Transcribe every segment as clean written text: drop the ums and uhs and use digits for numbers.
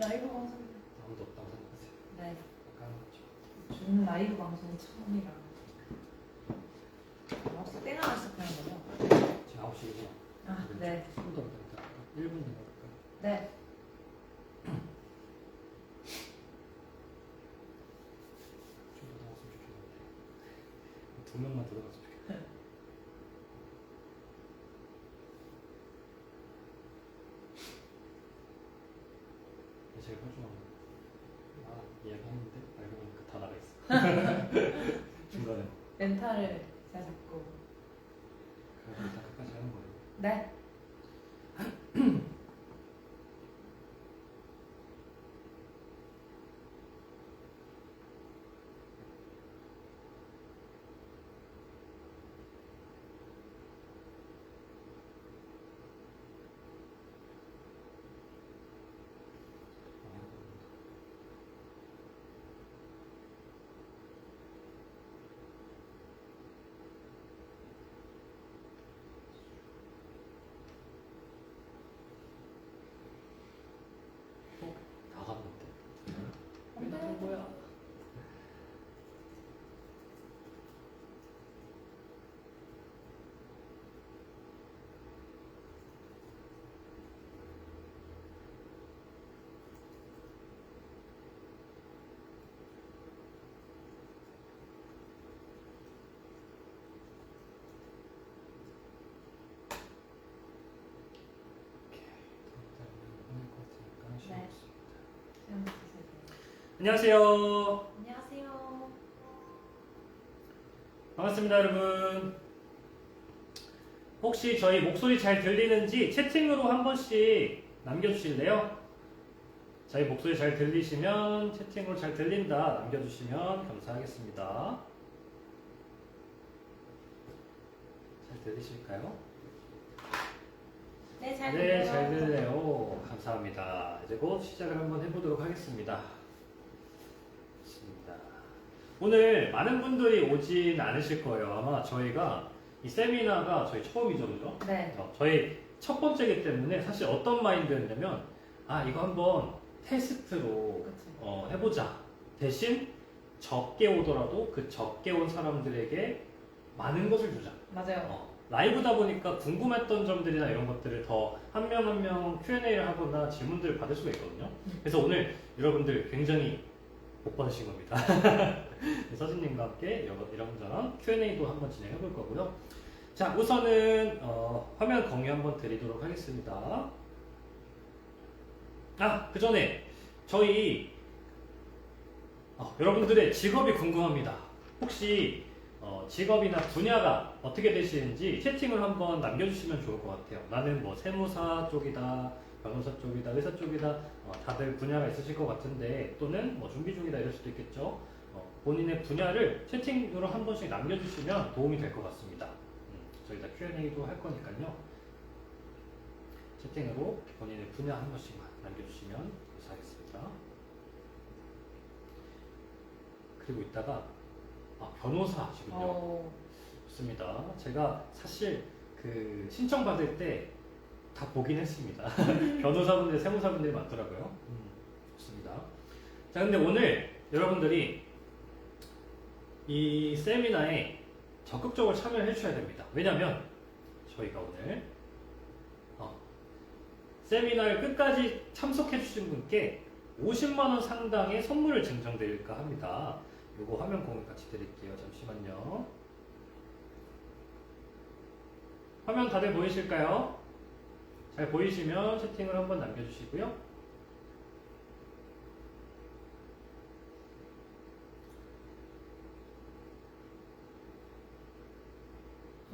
라이브 방송. 아무도 없다고 생각하세요. 네. 까먹죠. 저는 라이브 방송 처음이라. 혹시 때나 시작하는 거죠? 지금 9시이죠? 아, 네. 조금 더 기다릴까? 1분 기다릴까요? 네. 좀 더 나왔으면 좋겠는데. 두 명만 들어갔으면 좋겠다. 제일 훌륭한 이야기했는데 알고 보니까 다 나가 있어. 중간에. 멘탈을 잘 잡고. 그래서 일단 끝까지 하는 거예요. 네. 나갔는데. 네. 뭐야? 네. 안녕하세요. 안녕하세요. 반갑습니다, 여러분. 혹시 저희 목소리 잘 들리는지 채팅으로 한 번씩 남겨주실래요? 저희 목소리 잘 들리시면 채팅으로 잘 들린다 남겨주시면 감사하겠습니다. 잘 들리실까요? 네, 잘 네, 들려요. 잘 들려요. 감사합니다. 이제 곧 시작을 한번 해보도록 하겠습니다. 좋습니다. 오늘 많은 분들이 오진 않으실 거예요. 아마 저희가 이 세미나가 저희 처음이죠, 그죠? 네. 저희 첫 번째이기 때문에 사실 어떤 마인드였냐면, 이거 한번 테스트로 그쵸. 해보자. 대신 적게 오더라도 그 적게 온 사람들에게 많은 것을 주자. 맞아요. 라이브다 보니까 궁금했던 점들이나 이런 것들을 더 한 명 한 명 Q&A를 하거나 질문들을 받을 수가 있거든요. 그래서 오늘 여러분들 굉장히 복 받으신 겁니다. 서진님과 함께 이런저런 Q&A도 한번 진행해 볼 거고요. 자, 우선은 화면 공유 한번 드리도록 하겠습니다. 그 전에 저희 여러분들의 직업이 궁금합니다. 혹시 직업이나 분야가 어떻게 되시는지 채팅을 한번 남겨주시면 좋을 것 같아요. 나는 뭐 세무사 쪽이다, 변호사 쪽이다, 의사 쪽이다, 다들 분야가 있으실 것 같은데, 또는 뭐 준비 중이다 이럴 수도 있겠죠. 본인의 분야를 채팅으로 한 번씩 남겨주시면 도움이 될 것 같습니다. 저희가 Q&A도 할 거니까요. 채팅으로 본인의 분야 한 번씩만 남겨주시면 감사하겠습니다. 그리고 이따가 변호사시군요. 좋습니다. 제가 사실 그 신청 받을 때 다 보긴 했습니다. 변호사분들, 세무사분들이 많더라고요. 좋습니다. 자, 근데 오늘 여러분들이 이 세미나에 적극적으로 참여해 주셔야 됩니다. 왜냐면 저희가 오늘 세미나를 끝까지 참석해 주신 분께 50만원 상당의 선물을 증정드릴까 합니다. 요거 화면 공유 같이 드릴게요. 잠시만요. 화면 다들 보이실까요? 잘 보이시면 채팅을 한번 남겨주시고요.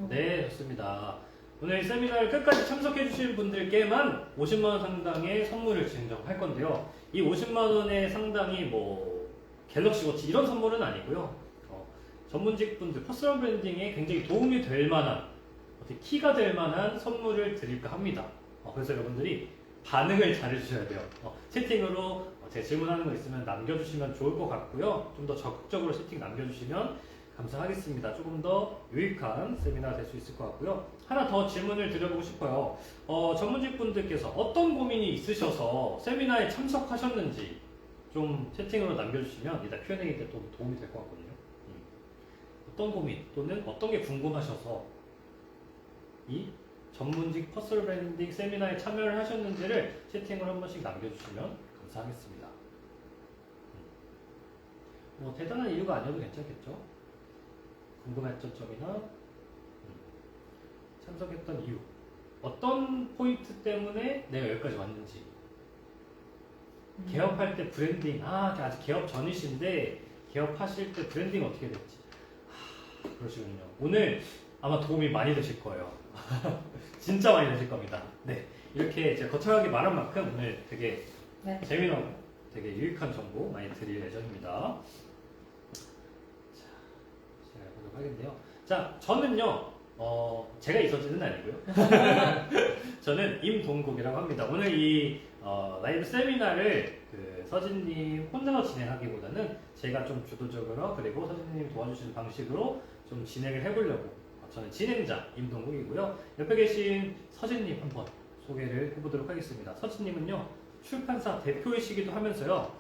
네, 좋습니다. 오늘 세미나를 끝까지 참석해 주신 분들께만 50만원 상당의 선물을 증정할 건데요. 이 50만원의 상당이 뭐 갤럭시 워치 이런 선물은 아니고요. 전문직 분들 퍼스널 브랜딩에 굉장히 도움이 될 만한, 어떻게 키가 될 만한 선물을 드릴까 합니다. 그래서 여러분들이 반응을 잘해주셔야 돼요. 채팅으로 제 질문하는 거 있으면 남겨주시면 좋을 것 같고요. 좀 더 적극적으로 채팅 남겨주시면 감사하겠습니다. 조금 더 유익한 세미나가 될 수 있을 것 같고요. 하나 더 질문을 드려보고 싶어요. 전문직 분들께서 어떤 고민이 있으셔서 세미나에 참석하셨는지 좀 채팅으로 남겨주시면 이따 Q&A 때 또 도움이 될 것 같거든요. 어떤 고민 또는 어떤 게 궁금하셔서 이 전문직 퍼스널 브랜딩 세미나에 참여를 하셨는지를 채팅으로 한 번씩 남겨주시면 감사하겠습니다. 뭐 대단한 이유가 아니어도 괜찮겠죠? 궁금했던 점이나 참석했던 이유, 어떤 포인트 때문에 내가 여기까지 왔는지, 개업할 때 브랜딩, 아직 개업 전이신데 개업하실 때 브랜딩 어떻게 됐지? 그러시군요. 오늘 아마 도움이 많이 되실 거예요. 진짜 많이 되실 겁니다. 네, 이렇게 제가 거창하게 말한 만큼 오늘 되게 네. 재미나고 되게 유익한 정보 많이 드릴 예정입니다. 자, 제가 해보도록 하겠는데요. 자, 저는요, 제가 이서진은 아니고요. 저는 임동국이라고 합니다. 오늘 이 라이브 세미나를 그 서진님 혼자서 진행하기보다는 제가 좀 주도적으로 그리고 서진님 도와주시는 방식으로 좀 진행을 해보려고 저는 진행자 임동국이고요. 옆에 계신 서진님 한번 소개를 해보도록 하겠습니다. 서진님은요 출판사 대표이시기도 하면서요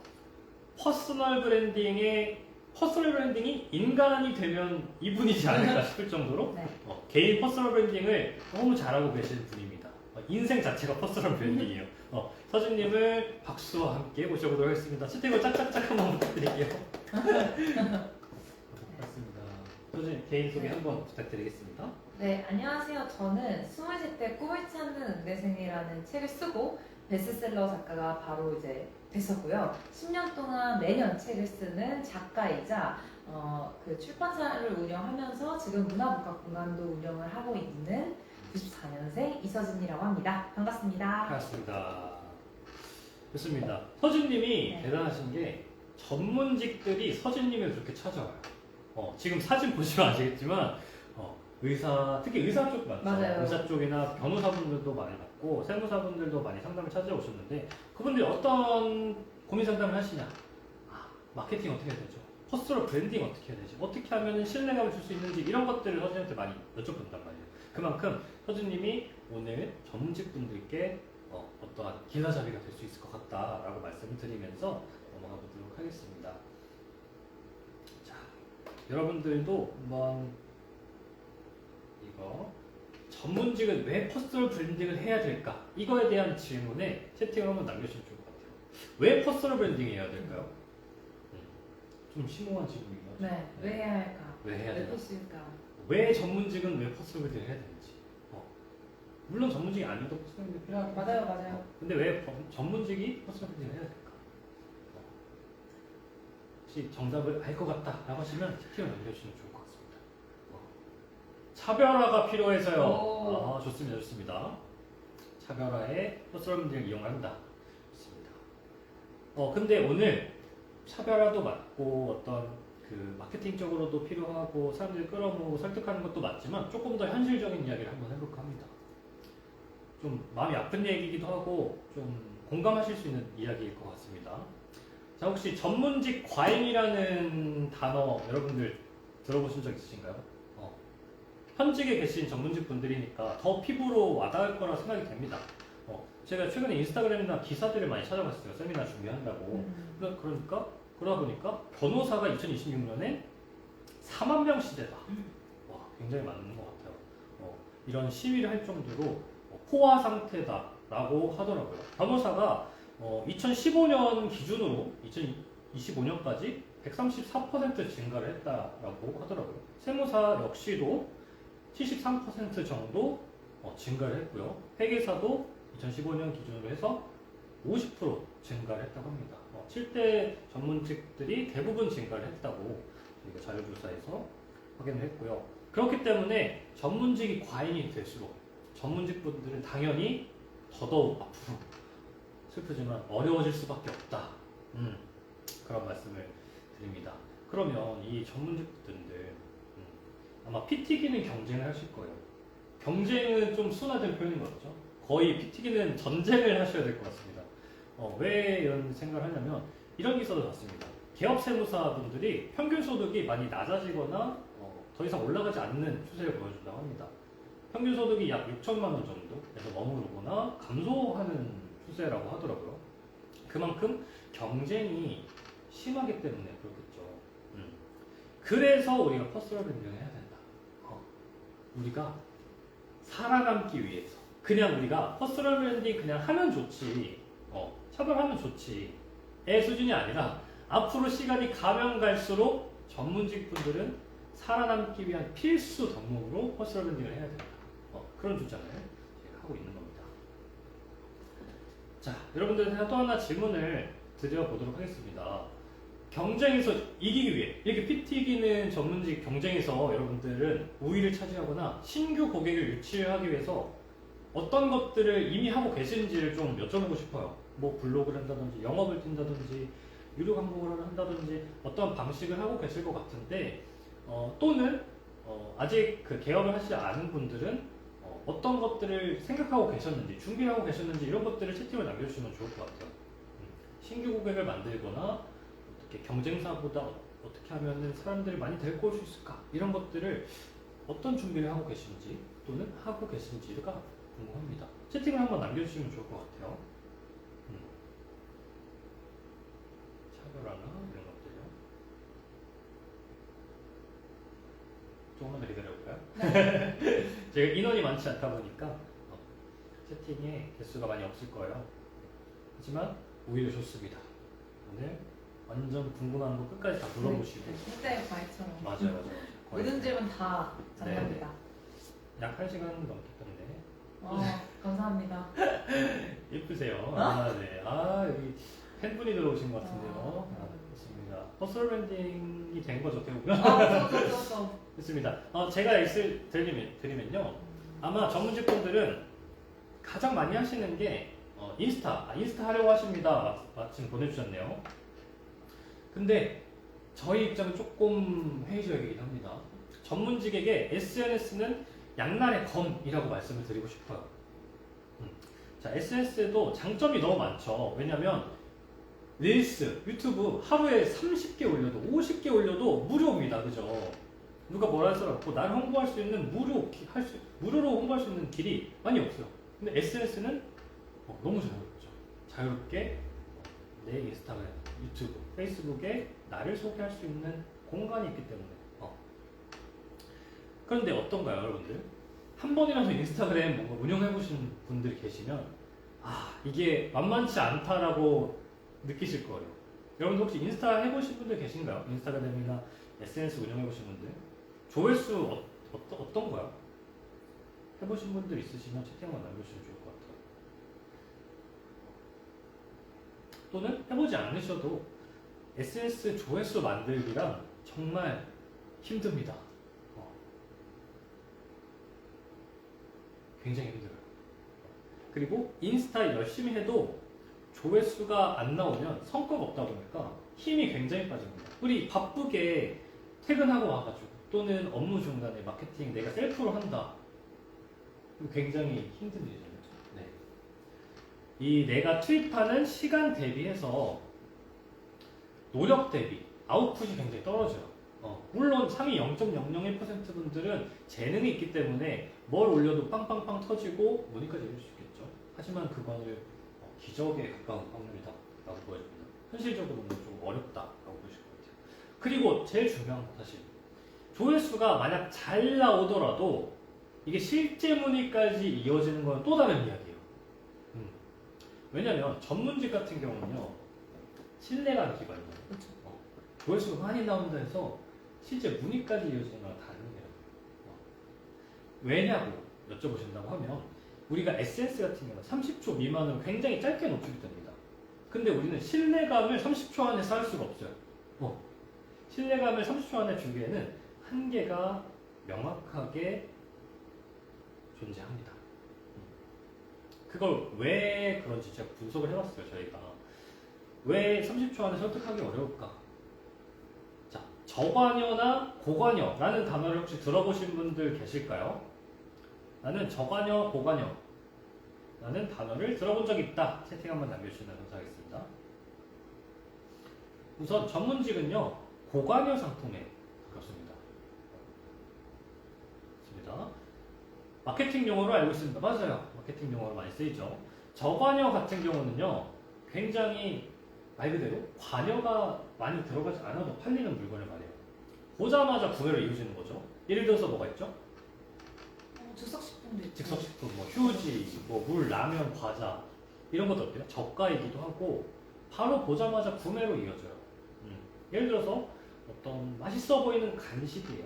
퍼스널 브랜딩이 인간이 되면 이분이지 않을까 싶을 정도로 네. 개인 퍼스널 브랜딩을 너무 잘하고 계신 분입니다. 인생 자체가 퍼스널 브랜딩이에요. 서진님을 박수와 함께 모셔보도록 하겠습니다. 채팅을 짝짝짝 한번 부탁드릴게요. 반갑습니다. 서진 개인 소개 한번 부탁드리겠습니다. 네, 안녕하세요. 저는 20대 꿈을 찾는 응대생이라는 책을 쓰고 베스트셀러 작가가 바로 이제 됐었고요. 10년 동안 매년 책을 쓰는 작가이자 그 출판사를 운영하면서 지금 문화복합공간도 운영을 하고 있는 94년생 이서진이라고 합니다. 반갑습니다. 반갑습니다. 좋습니다. 서진님이 네. 대단하신 게 전문직들이 서진님을 그렇게 찾아와요. 지금 사진 보시면 아시겠지만 의사, 특히 의사 쪽 많죠. 맞아요. 의사 쪽이나 변호사분들도 많이 받고 세무사분들도 많이 상담을 찾아오셨는데 그분들이 어떤 고민 상담을 하시냐? 마케팅 어떻게 해야 되죠? 퍼스널 브랜딩 어떻게 해야 되지? 어떻게 하면 신뢰감을 줄 수 있는지 이런 것들을 서진한테 많이 여쭤본단 말이에요. 그만큼 서진님이 오늘 전문직 분들께 어떠한 기사자비가 될 수 있을 것 같다라고 말씀을 드리면서 넘어가 보도록 하겠습니다. 자, 여러분들도 한번 이거 전문직은 왜 퍼스널 브랜딩을 해야 될까? 이거에 대한 질문에 채팅을 한번 남겨주시면 좋을 것 같아요. 왜 퍼스널 브랜딩 해야 될까요? 좀 심오한 질문이긴 하죠. 네, 왜 해야 할까? 왜 해야 왜 되나? 필수일까? 왜 전문직은 왜 퍼스널 브랜딩을 해야 되는지. 물론 전문직이 아니어도 퍼스널 브랜딩 필요하긴 맞아요. 근데 왜 전문직이 퍼스널 브랜딩을 해야 될까? 혹시 정답을 알 것 같다라고 하시면 채팅을 남겨주시면 좋을 것 같습니다. 차별화가 필요해서요. 오. 좋습니다. 차별화에 퍼스널 브랜딩을 이용한다. 좋습니다. 근데 오늘 차별화도 맞고 어떤 그 마케팅적으로도 필요하고 사람들을 끌어모으고 설득하는 것도 맞지만 조금 더 현실적인 이야기를 한번 해볼까 합니다. 좀 마음이 아픈 얘기이기도 하고 좀 공감하실 수 있는 이야기일 것 같습니다. 자, 혹시 전문직 과잉이라는 단어 여러분들 들어보신 적 있으신가요? 현직에 계신 전문직 분들이니까 더 피부로 와닿을 거라 생각이 됩니다. 제가 최근에 인스타그램이나 기사들을 많이 찾아봤어요. 세미나 준비한다고. 그러다 보니까 변호사가 2026년에 4만 명 시대다. 와, 굉장히 많은 것 같아요. 이런 시위를 할 정도로 포화 상태다라고 하더라고요. 변호사가 2015년 기준으로 2025년까지 134% 증가를 했다라고 하더라고요. 세무사 역시도 73% 정도 증가를 했고요. 회계사도 2015년 기준으로 해서 50% 증가를 했다고 합니다. 7대 전문직들이 대부분 증가를 했다고 저희가 자료조사에서 확인을 했고요. 그렇기 때문에 전문직이 과잉이 될수록 전문직 분들은 당연히 더더욱 앞으로 슬프지만 어려워질 수밖에 없다. 그런 말씀을 드립니다. 그러면 이 전문직 분들 아마 피 튀기는 경쟁을 하실 거예요. 경쟁은 좀 순화된 표현인 거죠. 거의 피 튀기는 전쟁을 하셔야 될 것 같습니다. 왜 이런 생각을 하냐면 이런 기사도 봤습니다. 개업 세무사분들이 평균 소득이 많이 낮아지거나 더 이상 올라가지 않는 추세를 보여준다고 합니다. 평균 소득이 약 6천만 원 정도에서 머무르거나 감소하는 추세라고 하더라고요. 그만큼 경쟁이 심하기 때문에 그렇겠죠. 그래서 우리가 퍼스널 브랜딩을 해야 된다. 우리가 살아남기 위해서. 그냥 우리가 퍼스널 브랜딩 그냥 하면 좋지, 샵을 하면 좋지의 수준이 아니라 앞으로 시간이 가면 갈수록 전문직 분들은 살아남기 위한 필수 덕목으로 퍼스널 브랜딩을 해야 된다. 그런 주장을 제가 하고 있는 겁니다. 자, 여러분들한테 또 하나 질문을 드려보도록 하겠습니다. 경쟁에서 이기기 위해, 이렇게 피 튀기는 전문직 경쟁에서 여러분들은 우위를 차지하거나 신규 고객을 유치하기 위해서 어떤 것들을 이미 하고 계신지를 좀 여쭤보고 싶어요. 뭐 블로그를 한다든지 영업을 뛴다든지 유료 광고를 한다든지 어떤 방식을 하고 계실 것 같은데 또는 아직 그 개업을 하시지 않은 분들은 어떤 것들을 생각하고 계셨는지 준비하고 계셨는지 이런 것들을 채팅을 남겨주시면 좋을 것 같아요. 신규 고객을 만들거나 어떻게 경쟁사보다 어떻게 하면 사람들을 많이 데리고 올 수 있을까 이런 것들을 어떤 준비를 하고 계신지 또는 하고 계신지가 궁금합니다. 채팅을 한번 남겨주시면 좋을 것 같아요. 차별화나 이런 것들요. 조금만 더 기다려볼까요? 네. 제가 인원이 많지 않다 보니까 채팅에 개수가 많이 없을 거예요. 하지만 오히려 좋습니다. 오늘 완전 궁금한 거 끝까지 다 물어보시고. 진짜 과외처럼. 맞아요. 모든 질문 다 잘합니다. 약 1시간 넘기 때문에. 감사합니다. 예쁘세요. 어? 네. 여기 팬분이 들어오신 것 같은데요. 좋습니다. 퍼스널 브랜딩이 된 거죠, 배우면. 좋습니다. 제가 X를 드리면요. 아마 전문직분들은 가장 많이 하시는 게 인스타 하려고 하십니다. 마침 보내주셨네요. 근데 저희 입장은 조금 회의적이긴 합니다. 전문직에게 SNS는 양날의 검이라고 말씀을 드리고 싶어요. 자, SNS에도 장점이 너무 많죠. 왜냐면 릴스, 유튜브 하루에 30개 올려도 50개 올려도 무료입니다. 그죠? 누가 뭐라 할 사람 없고 나를 홍보할 수 있는 무료로 홍보할 수 있는 길이 많이 없어요. 근데 SNS는 너무 자유롭죠. 자유롭게 내 인스타그램, 유튜브, 페이스북에 나를 소개할 수 있는 공간이 있기 때문에. 그런데 어떤가요, 여러분들? 한 번이라도 인스타그램 뭔가 운영해보신 분들이 계시면 이게 만만치 않다라고 느끼실 거예요. 여러분들 혹시 인스타 해보신 분들 계신가요? 인스타그램이나 SNS 운영해보신 분들? 조회수 어떤가요? 해보신 분들 있으시면 채팅만 남겨주시면 좋을 것 같아요. 또는 해보지 않으셔도 SNS 조회수 만들기란 정말 힘듭니다. 굉장히 힘들어요. 그리고 인스타 열심히 해도 조회수가 안 나오면 성과가 없다 보니까 힘이 굉장히 빠집니다. 우리 바쁘게 퇴근하고 와가지고 또는 업무 중간에 마케팅 내가 셀프로 한다. 굉장히 힘든 일이잖아요. 네. 이 내가 투입하는 시간 대비해서 노력 대비 아웃풋이 굉장히 떨어져요. 물론 상위 0.001% 분들은 재능이 있기 때문에 뭘 올려도 빵빵빵 터지고 문의까지 이룰 수 있겠죠. 하지만 그거는 기적에 가까운 확률이다라고 보여집니다. 현실적으로는 좀 어렵다라고 보실 것 같아요. 그리고 제일 중요한 건 사실 조회수가 만약 잘 나오더라도 이게 실제 문의까지 이어지는 건 또 다른 이야기예요. 왜냐면 전문직 같은 경우는요 신뢰가 기반이에요. 조회수가 많이 나온다 해서 실제 문의까지 이어지는 건 다른 거예요. 왜냐고 여쭤보신다고 하면 우리가 SNS 같은 경우는 30초 미만으로 굉장히 짧게 노출이 됩니다. 근데 우리는 신뢰감을 30초 안에 쌓을 수가 없어요. 신뢰감을 30초 안에 주기에는 한계가 명확하게 존재합니다. 그걸 왜 그런지 제가 분석을 해봤어요. 저희가 왜 30초 안에 설득하기 어려울까? 자, 저관여나 고관여라는 단어를 혹시 들어보신 분들 계실까요? 나는 저관여, 고관여 라는 단어를 들어본 적이 있다. 채팅 한번 남겨주시면 감사하겠습니다. 우선 전문직은요 고관여 상품에 가깝습니다. 마케팅 용어로 알고 있습니다. 맞아요. 마케팅 용어로 많이 쓰이죠. 저관여 같은 경우는요, 굉장히 말 그대로 관여가 많이 들어가지 않아도 팔리는 물건을 말해요. 보자마자 구매로 이루어지는 거죠. 예를 들어서 뭐가 있죠? 즉석식품도 있고. 즉석식품, 뭐 휴지, 뭐 물, 라면, 과자 이런 것도 어때요? 저가이기도 하고 바로 보자마자 구매로 이어져요. 예를 들어서 어떤 맛있어 보이는 간식이에요.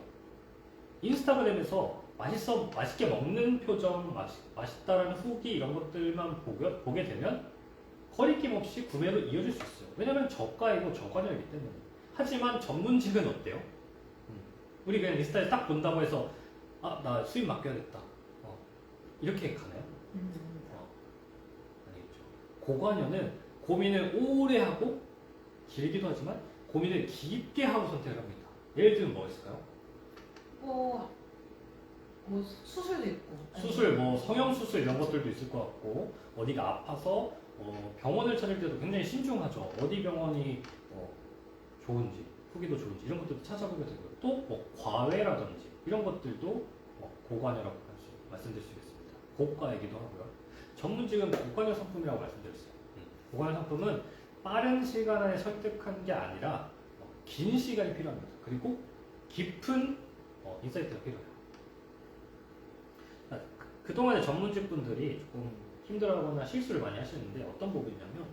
인스타그램에서 맛있게 먹는 표정, 맛있다라는 후기 이런 것들만 보게 되면 거리낌 없이 구매로 이어질 수 있어요. 왜냐면 저가이고 저가격이기 때문에. 하지만 전문직은 어때요? 우리 그냥 인스타에 딱 본다고 해서 아, 나 수입 맡겨야겠다. 이렇게 가나요? 아니겠죠. 고관여는 고민을 오래 하고 길기도 하지만 고민을 깊게 하고 선택을 합니다. 예를 들면 뭐 있을까요? 뭐 수술도 있고. 수술, 뭐 성형수술 이런 것들도 있을 것 같고 어디가 아파서 병원을 찾을 때도 굉장히 신중하죠. 어디 병원이 좋은지, 후기도 좋은지 이런 것들도 찾아보게 되고요. 또 뭐 과외라든지 이런 것들도 고관여라고 말씀드릴 수 있겠습니다. 고가이기도 하고요. 전문직은 고관여 상품이라고 말씀드렸어요. 고관여 상품은 빠른 시간 안에 설득한 게 아니라 긴 시간이 필요합니다. 그리고 깊은 인사이트가 필요해요. 그동안에 전문직 분들이 조금 힘들어하거나 실수를 많이 하시는데 어떤 부분이냐면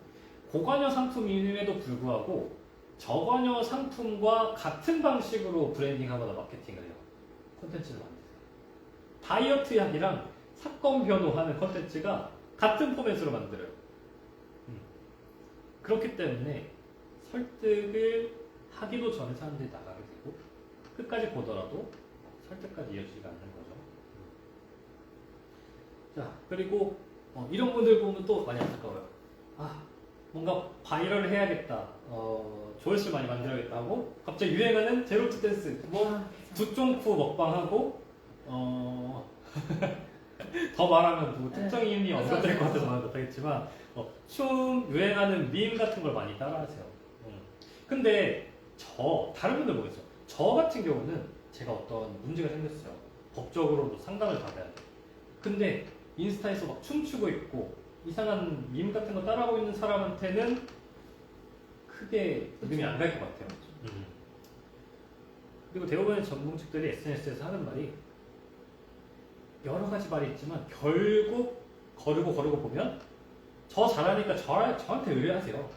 고관여 상품임에도 불구하고 저관여 상품과 같은 방식으로 브랜딩하거나 마케팅을 해요. 콘텐츠를 만드세요. 다이어트 약이랑 사건 변호하는 콘텐츠가 같은 포맷으로 만들어요. 그렇기 때문에 설득을 하기도 전에 사람들이 나가게 되고 끝까지 보더라도 설득까지 이어지지가 않는 거죠. 자, 그리고 이런 분들 보면 또 많이 안타까워요. 아, 뭔가 바이럴을 해야겠다. 조회수 많이 만들어야겠다 하고 갑자기 유행하는 제로투 댄스, 뭐 두쫑쿠 먹방하고 더 말하면 뭐 특정인이 언급될 것 같아서 말은 못하겠지만 춤 유행하는 밈 같은 걸 많이 따라하세요. 근데 다른 분들 보겠어요. 저 같은 경우는 제가 어떤 문제가 생겼어요. 법적으로도 상담을 받아야 돼. 근데 인스타에서 막 춤추고 있고 이상한 밈 같은 거 따라하고 있는 사람한테는 크게 믿음이 안 갈 것 같아요. 그리고 대부분의 전문직들이 SNS에서 하는 말이 여러 가지 말이 있지만 결국 거르고 보면 저 잘하니까 저한테 의뢰하세요.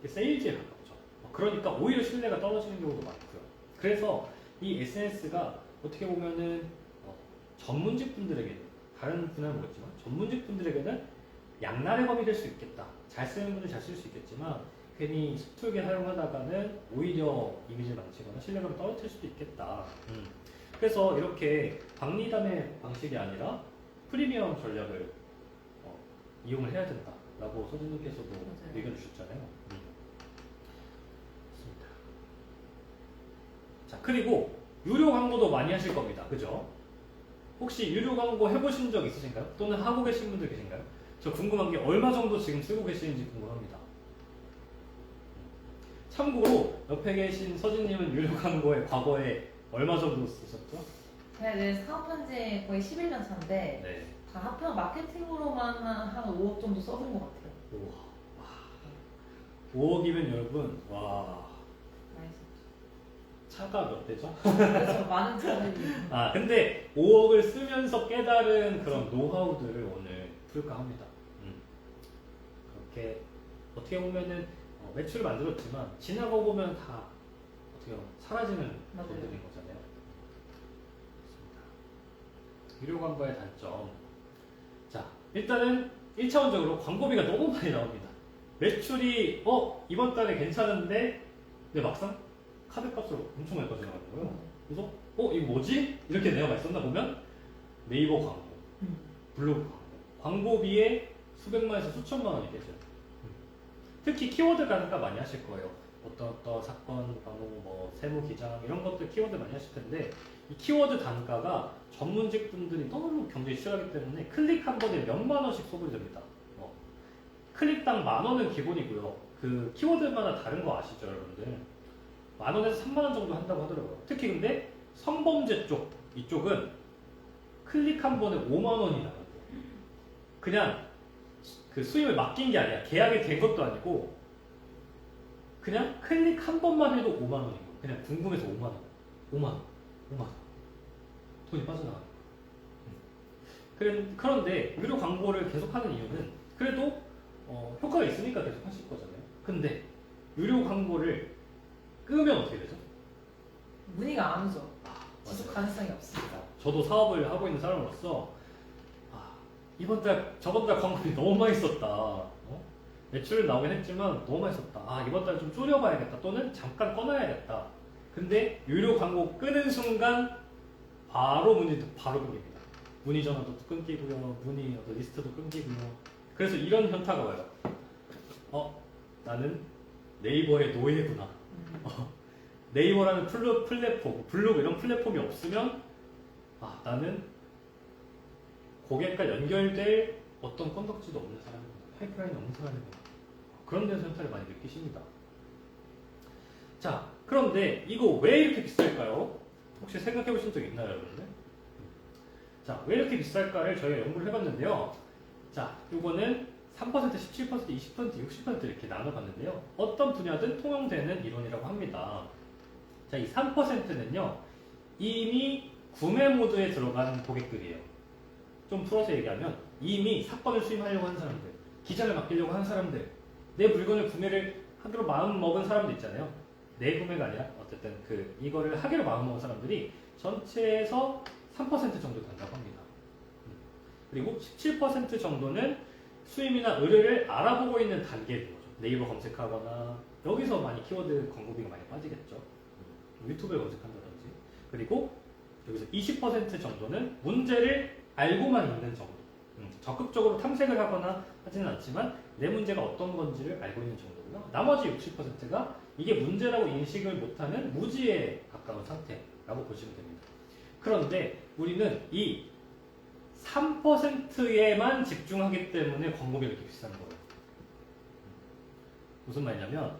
세일즈에 가깝죠. 그러니까 오히려 신뢰가 떨어지는 경우도 많고요. 그래서 이 SNS가 어떻게 보면은 전문직 분들에게는 다른 분야는 모르겠지만 전문직 분들에게는 양날의 검이 될 수 있겠다. 잘 쓰는 분들 잘 쓸 수 있겠지만 괜히 서툴게 사용하다가는 오히려 이미지를 망치거나 신뢰감을 떨어뜨릴 수도 있겠다. 그래서 이렇게 박리담의 방식이 아니라 프리미엄 전략을 이용을 해야 된다라고 선생님께서도 의견 주셨잖아요. 좋습니다. 자, 그리고 유료 광고도 많이 하실 겁니다. 그죠? 혹시 유료 광고 해보신 적 있으신가요? 또는 하고 계신 분들 계신가요? 저 궁금한 게 얼마 정도 지금 쓰고 계시는지 궁금합니다. 참고로 옆에 계신 서진님은 유료 광고에 과거에 얼마 정도 쓰셨죠? 제가 이제 사업한 지 거의 11년 차인데 네. 다 합쳐 마케팅으로만 한 5억 정도 써본 것 같아요. 우와. 5억이면 여러분, 와. 많이 썼죠. 차가 몇 대죠? 그래서 많은 차들이. 근데 5억을 쓰면서 깨달은 그런 노하우들을 오늘 풀까 합니다. 그렇게 어떻게 보면은 매출을 만들었지만 지나고 보면 다 어떻게 보면 사라지는 돈들인 거잖아요. 좋습니다. 유료 광고의 단점. 자, 일단은 1차원적으로 광고비가 너무 많이 나옵니다. 매출이 이번 달에 괜찮은데 근데 막상 카드값으로 엄청 많이 빠져나가는 거예요. 그래서 이거 뭐지? 이렇게 내가 많이 썼나 보면 네이버 광고, 블로그 광고, 광고비에 수백만에서 수천만 원이 되죠. 특히 키워드 단가 많이 하실 거예요. 어떤 사건, 방호, 뭐 세무 기장 이런 것들 키워드 많이 하실 텐데 이 키워드 단가가 전문직 분들이 너무 경쟁이 치열하기 때문에 클릭 한 번에 몇만 원씩 소비가 됩니다. 클릭당 10,000원은 기본이고요. 그 키워드마다 다른 거 아시죠, 여러분들? 10,000원에서 30,000원 정도 한다고 하더라고요. 특히 근데 성범죄 이쪽은 클릭 한 번에 5만 원이 나가요. 그냥 그 수임을 맡긴 게 아니야. 계약이 된 것도 아니고 그냥 클릭 한 번만 해도 5만 원이고 그냥 궁금해서 5만 원, 5만 원, 5만 원 돈이 빠져나가는 거야. 그런데 유료 광고를 계속하는 이유는 그래도 효과가 있으니까 계속 하실 거잖아요. 근데 유료 광고를 끄면 어떻게 되죠? 문의가 안 오죠. 지속 맞아요. 가능성이 없습니다. 저도 사업을 하고 있는 사람으로서 이번 달 저번 달 광고비 너무 많이 썼다. 매출은 나오긴 했지만 너무 많이 썼다. 이번 달 좀 줄여봐야겠다. 또는 잠깐 꺼놔야겠다. 근데 유료 광고 끄는 순간 바로 문의도 바로 끊깁니다. 문의 전화도 끊기고요. 문의 리스트도 끊기고요. 그래서 이런 현타가 와요. 나는 네이버의 노예구나. 네이버라는 플랫폼, 블로그 이런 플랫폼이 없으면 나는 고객과 연결될 어떤 건덕지도 없는 사람이구나. 파이프라인이 없는 사람이구나. 그런 데서 현타를 많이 느끼십니다. 자, 그런데 이거 왜 이렇게 비쌀까요? 혹시 생각해 보신 적 있나요, 여러분들? 자, 왜 이렇게 비쌀까를 저희가 연구를 해봤는데요. 자, 이거는 3%, 17%, 20%, 60% 이렇게 나눠봤는데요. 어떤 분야든 통용되는 이론이라고 합니다. 자, 이 3%는요, 이미 구매 모드에 들어간 고객들이에요. 좀 풀어서 얘기하면, 이미 사건을 수임하려고 하는 사람들, 기장을 맡기려고 하는 사람들, 내 물건을 구매를 하기로 마음 먹은 사람들 있잖아요. 내 구매가 아니라, 어쨌든 이거를 하기로 마음 먹은 사람들이 전체에서 3% 정도 된다고 합니다. 그리고 17% 정도는 수임이나 의뢰를 알아보고 있는 단계인 거죠. 네이버 검색하거나 여기서 많이 키워드 광고비가 많이 빠지겠죠. 유튜브에 검색한다든지. 그리고 여기서 20% 정도는 문제를 알고만 있는 정도. 적극적으로 탐색을 하거나 하지는 않지만 내 문제가 어떤 건지를 알고 있는 정도고요. 나머지 60%가 이게 문제라고 인식을 못하는 무지에 가까운 상태라고 보시면 됩니다. 그런데 우리는 이 3%에만 집중하기 때문에 광고비가 이렇게 비싼 거예요. 무슨 말이냐면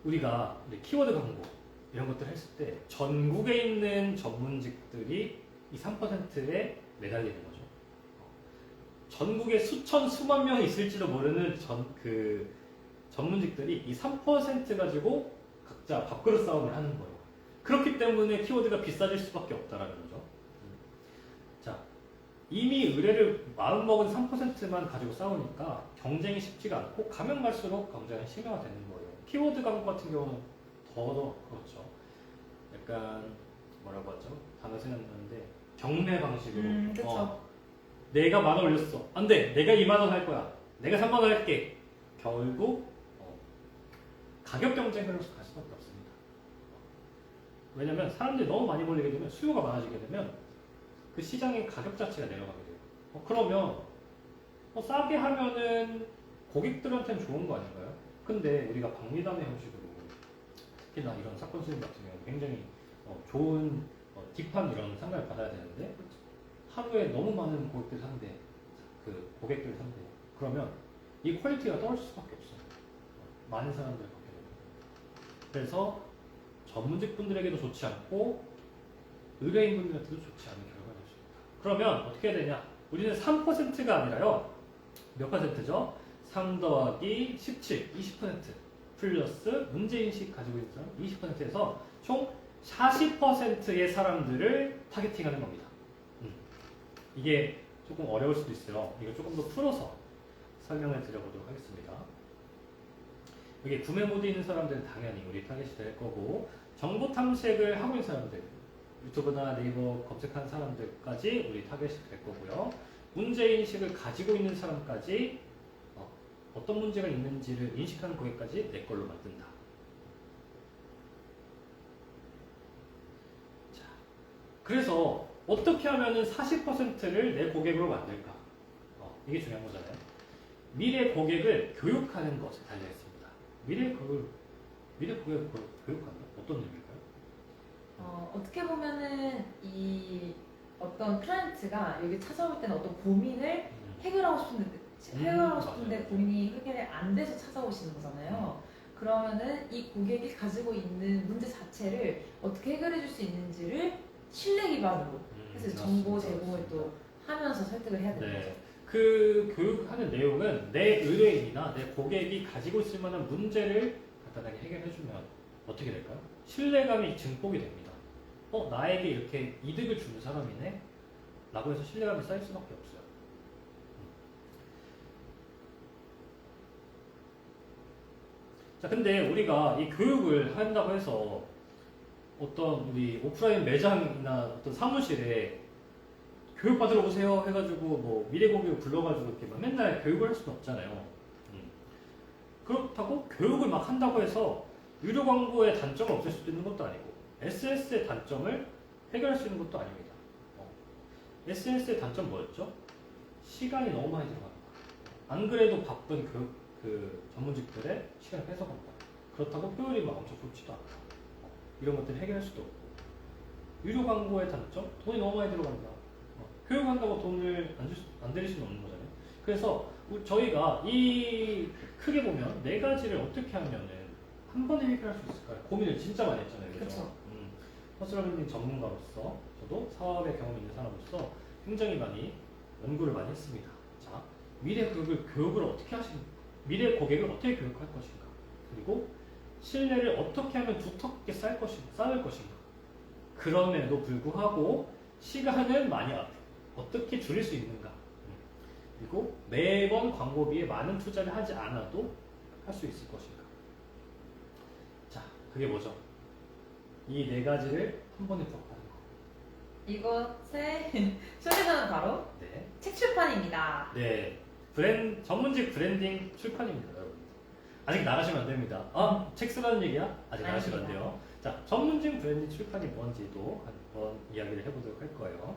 우리가 키워드 광고 이런 것들 했을 때 전국에 있는 전문직들이 이 3%에 매달리는 거죠. 전국에 수천 수만 명이 있을지도 모르는 전문직들이 이 3% 가지고 각자 밥그릇 싸움을 하는 거예요. 그렇기 때문에 키워드가 비싸질 수밖에 없다라는 거죠. 자, 이미 의뢰를 마음먹은 3%만 가지고 싸우니까 경쟁이 쉽지가 않고 가면 갈수록 경쟁이 심화가 되는 거예요. 키워드 광고 같은 경우는 더 그렇죠. 약간 뭐라고 하죠? 단어 생각나는데 경매 방식으로 그쵸. 내가 10,000원 올렸어. 안 돼. 내가 20,000원 할 거야. 내가 30,000원 할게. 결국 가격 경쟁으로 갈 수밖에 없습니다. 왜냐면 사람들이 너무 많이 몰리게 되면 수요가 많아지게 되면 그 시장의 가격 자체가 내려가게 돼요. 그러면 싸게 하면은 고객들한테는 좋은 거 아닌가요? 근데 우리가 박리담의 형식으로 특히나 이런 사건 수임 같은 경우는 굉장히 좋은 딥한 이런 상담을 받아야 되는데 하루에 너무 많은 고객들 상대, 고객들 상대. 그러면 이 퀄리티가 떨어질 수밖에 없어요. 많은 사람들 갖게 됩니다. 그래서 전문직 분들에게도 좋지 않고 의뢰인 분들한테도 좋지 않은 결과가 될 수 있다. 그러면 어떻게 해야 되냐? 우리는 3%가 아니라요. 몇 퍼센트죠? 3 더하기 17, 20% 플러스 문제인식 가지고 있는 사람 20%에서 총 40%의 사람들을 타겟팅하는 겁니다. 이게 조금 어려울 수도 있어요. 이거 조금 더 풀어서 설명을 드려보도록 하겠습니다. 여기 구매 모드에 있는 사람들은 당연히 우리 타겟이 될 거고 정보 탐색을 하고 있는 사람들 유튜브나 네이버 검색하는 사람들까지 우리 타겟이 될 거고요. 문제인식을 가지고 있는 사람까지 어떤 문제가 있는지를 인식하는 고객까지 내 걸로 만든다. 자, 그래서 어떻게 하면은 40%를 내 고객으로 만들까? 이게 중요한 거잖아요. 미래 고객을 교육하는 것에 달려 있습니다. 미래 고객을 교육한다? 어떤 의미일까요? 어떻게 보면은 이 어떤 클라이언트가 여기 찾아올 때는 어떤 고민을 해결하고 싶은데 맞아요. 고민이 해결이 안 돼서 찾아오시는 거잖아요. 그러면은 이 고객이 가지고 있는 문제 자체를 어떻게 해결해 줄 수 있는지를 신뢰 기반으로 그래서 정보 맞습니다. 제공을 또 하면서 설득을 해야 되는 거죠. 네. 그 교육하는 내용은 내 의뢰인이나 내 고객이 가지고 있을 만한 문제를 간단하게 해결해주면 어떻게 될까요? 신뢰감이 증폭이 됩니다. 나에게 이렇게 이득을 주는 사람이네? 라고 해서 신뢰감이 쌓일 수밖에 없어요. 자, 근데 우리가 이 교육을 한다고 해서 어떤 우리 오프라인 매장이나 어떤 사무실에 교육 받으러 오세요 해가지고 뭐 미래고객을 불러가지고 이렇게 막 맨날 교육을 할 수는 없잖아요. 그렇다고 교육을 막 한다고 해서 유료 광고의 단점을 없앨 수도 있는 것도 아니고 SNS의 단점을 해결할 수 있는 것도 아닙니다. SNS의 단점 뭐였죠? 시간이 너무 많이 들어간다. 안 그래도 바쁜 그 전문직들의 시간을 뺏어간다. 그렇다고 효율이 막 엄청 좋지도 않다. 이런 것들을 해결할 수도 없고 유료 광고의 단점? 돈이 너무 많이 들어간다. 교육한다고 돈을 안 들일 수는 없는 거잖아요. 그래서 저희가 이 크게 보면 네 가지를 어떻게 하면은 한 번에 해결할 수 있을까요? 고민을 진짜 많이 했잖아요. 그쵸. 퍼스널 브랜딩 전문가로서 저도 사업에 경험 있는 사람으로서 굉장히 많이 연구를 많이 했습니다. 자, 미래 교육을 어떻게 미래 고객을 어떻게 교육할 것인가? 그리고 신뢰를 어떻게 하면 두텁게 쌓을 것인가? 그럼에도 불구하고 시간을 많이 어떻게 줄일 수 있는가? 그리고 매번 광고비에 많은 투자를 하지 않아도 할 수 있을 것인가? 자, 그게 뭐죠? 이 네 가지를 한 번에 부합하는 거. 이것의 소개서는 바로 네. 책 출판입니다. 네. 전문직 브랜딩 출판입니다, 여러분. 아직 나가시면 안 됩니다. 책 쓰라는 얘기야? 아직 나가시면 안 돼요. 자, 전문직 브랜딩 출판이 뭔지도 한번 이야기를 해보도록 할 거예요.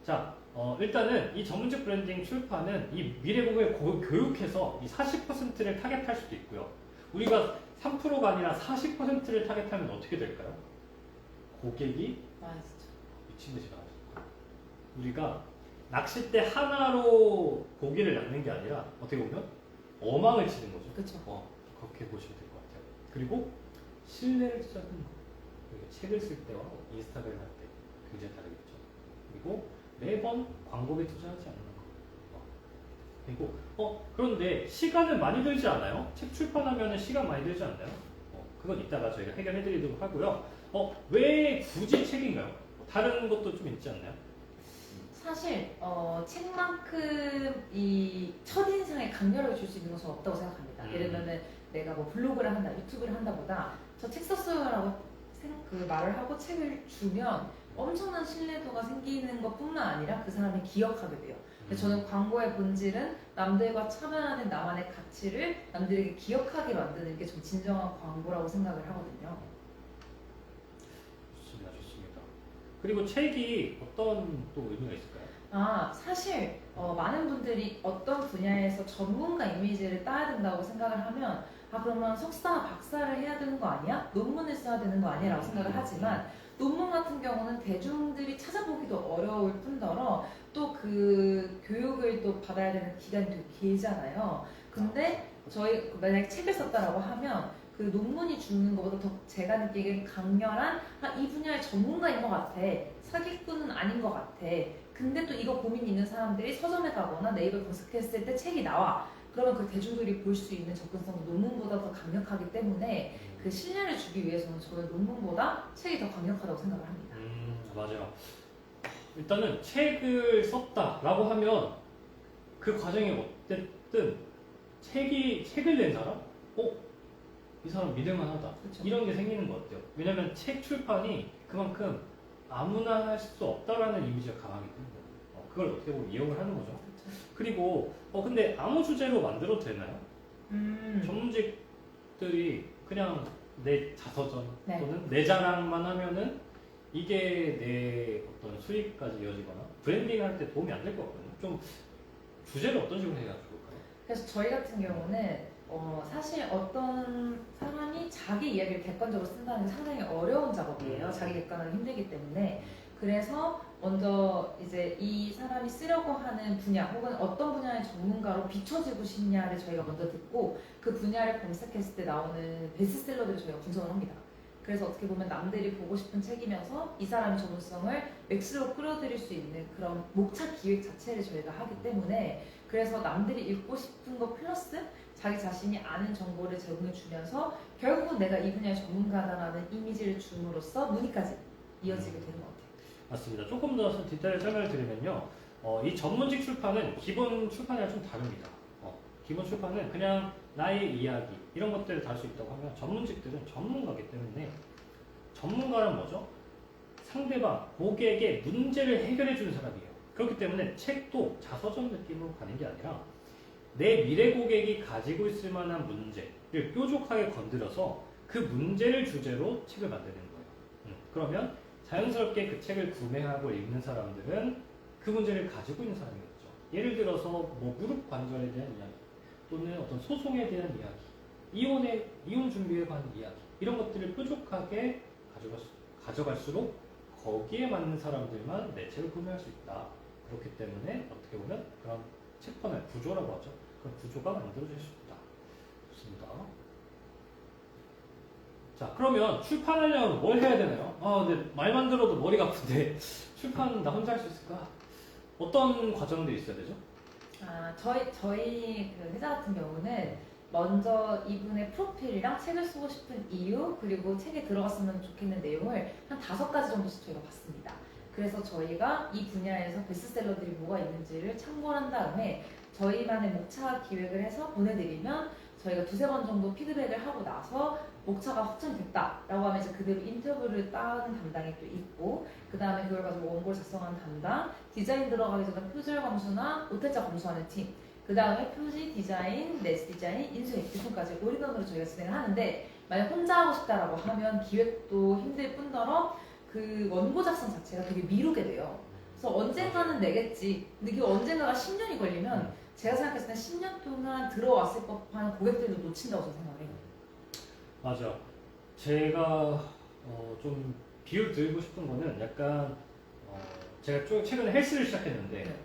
자, 일단은 이 전문직 브랜딩 출판은 이 미래고객을 교육해서 이 40%를 타겟할 수도 있고요. 우리가 3%가 아니라 40%를 타겟하면 어떻게 될까요? 고객이 맛있죠. 미친 듯이 나와요. 우리가 낚싯대 하나로 고기를 낚는 게 아니라 어떻게 보면 어망을 치는 거죠. 그쵸. 그렇게 보시면 될 것 같아요. 그리고 신뢰를 쌓는 거. 그리고 책을 쓸 때와 인스타그램 할 때 굉장히 다르겠죠. 그리고 매번 광고에 투자하지 않는 거. 그리고 그런데 시간은 많이 들지 않아요? 책 출판하면 시간 많이 들지 않나요? 그건 이따가 저희가 해결해드리도록 하고요. 왜 굳이 책인가요? 다른 것도 좀 있지 않나요? 사실 책만큼 이 첫인상에 강렬하게 줄 수 있는 것은 없다고 생각합니다. 예를 들면 내가 뭐 블로그를 한다, 유튜브를 한다보다 저 책 썼어요라고 그 말을 하고 책을 주면 엄청난 신뢰도가 생기는 것뿐만 아니라 그 사람이 기억하게 돼요. 근데 저는 광고의 본질은 남들과 차별화된 나만의 가치를 남들에게 기억하게 만드는 게 좀 진정한 광고라고 생각을 하거든요. 좋습니다. 그리고 책이 어떤 또 의미가 있을까요? 사실 많은 분들이 어떤 분야에서 전문가 이미지를 따야 된다고 생각을 하면 그러면 석사나 박사를 해야 되는 거 아니야? 논문을 써야 되는 거 아니야? 라고 생각을 하지만 논문 같은 경우는 대중들이 찾아보기도 어려울 뿐더러 또 그 교육을 또 받아야 되는 기간이 되게 길잖아요. 근데 저희 만약에 책을 썼다라고 하면 그 논문이 주는 것보다 더 제가 느끼기엔 강렬한 이 분야의 전문가인 것 같아. 사기꾼은 아닌 것 같아. 근데 또 이거 고민이 있는 사람들이 서점에 가거나 네이버에 검색했을 때 책이 나와. 그러면 그 대중들이 볼 수 있는 접근성은 논문보다 더 강력하기 때문에 그 신뢰를 주기 위해서는 저는 논문보다 책이 더 강력하다고 생각을 합니다. 맞아요. 일단은 책을 썼다라고 하면 그 과정이 어쨌든 책을 낸 사람? 이 사람 믿을만하다. 그쵸. 이런 게 생기는 것 같아요. 왜냐면 책 출판이 그만큼 아무나 할 수 없다라는 이미지가 강하기 때문에 그걸 어떻게 보면 이용을 하는 거죠. 그쵸. 그리고 근데 아무 주제로 만들어도 되나요? 음. 전문직들이 그냥 내 자서전 네. 또는 내 자랑만 하면은 이게 내 어떤 수익까지 이어지거나 브랜딩 할 때 도움이 안 될 것 같거든요. 좀 주제를 어떤 식으로 해야 좋을까요? 그래서 저희 같은 경우는 사실 어떤 사람이 자기 이야기를 객관적으로 쓴다는 게 상당히 어려운 작업이에요. 자기 객관화가 힘들기 때문에. 그래서 먼저 이제 이 사람이 쓰려고 하는 분야 혹은 어떤 분야의 전문가로 비춰지고 싶냐를 저희가 먼저 듣고 그 분야를 검색했을 때 나오는 베스트셀러들을 저희가 분석을 합니다. 그래서 어떻게 보면 남들이 보고 싶은 책이면서 이 사람의 전문성을 맥스로 끌어들일 수 있는 그런 목차 기획 자체를 저희가 하기 때문에 그래서 남들이 읽고 싶은 거 플러스 자기 자신이 아는 정보를 제공해 주면서 결국은 내가 이 분야의 전문가다라는 이미지를 줌으로써 문의까지 이어지게 되는 것 같아요. 맞습니다. 조금 더 디테일 설명을 드리면요. 이 전문직 출판은 기본 출판이랑 좀 다릅니다. 기본 출판은 그냥 나의 이야기 이런 것들을 다룰 수 있다고 하면 전문직들은 전문가이기 때문에 전문가는 뭐죠? 상대방, 고객의 문제를 해결해 주는 사람이에요. 그렇기 때문에 책도 자서전 느낌으로 가는 게 아니라 내 미래 고객이 가지고 있을 만한 문제를 뾰족하게 건드려서 그 문제를 주제로 책을 만드는 거예요. 그러면 자연스럽게 그 책을 구매하고 읽는 사람들은 그 문제를 가지고 있는 사람이겠죠. 예를 들어서 뭐 무릎 관절에 대한 이야기 또는 어떤 소송에 대한 이야기, 이혼 준비에 관한 이야기 이런 것들을 뾰족하게 가져갈수록 거기에 맞는 사람들만 내 책을 구매할 수 있다. 그렇기 때문에 어떻게 보면 그런 책판의 구조라고 하죠. 그런 구조가 만들어질 수 있다. 좋습니다. 자, 그러면 출판하려면 뭘 해야 되나요? 근데 말만 들어도 머리가 아픈데 출판 나 혼자 할 수 있을까? 어떤 과정들이 있어야 되죠? 저희 그 회사 같은 경우는 먼저 이분의 프로필이랑 책을 쓰고 싶은 이유 그리고 책에 들어갔으면 좋겠는 내용을 한 5가지 정도씩 저희가 봤습니다. 그래서 저희가 이 분야에서 베스트셀러들이 뭐가 있는지를 참고한 다음에 저희만의 목차 기획을 해서 보내드리면 저희가 2-3번 정도 피드백을 하고 나서 목차가 확정됐다라고 하면 이제 그대로 인터뷰를 따는 담당이 또 있고 그 다음에 그걸 가지고 원고를 작성하는 담당, 디자인 들어가기 전에 표절 검수나 오탈자 검수하는 팀, 그 다음에 표지 디자인, 내스 디자인, 인쇄 엑스션까지 올인원으로 저희가 진행을 하는데 만약 혼자 하고 싶다라고 하면 기획도 힘들 뿐더러 그 원고 작성 자체가 되게 미루게 돼요. 그래서 언젠가는 내겠지. 근데 그 언젠가가 10년이 걸리면 제가 생각했을 때 10년 동안 들어왔을 법한 고객들도 놓친다고 저는 생각해요. 맞아. 제가 좀 비유 들고 싶은 거는 약간 제가 최근에 헬스를 시작했는데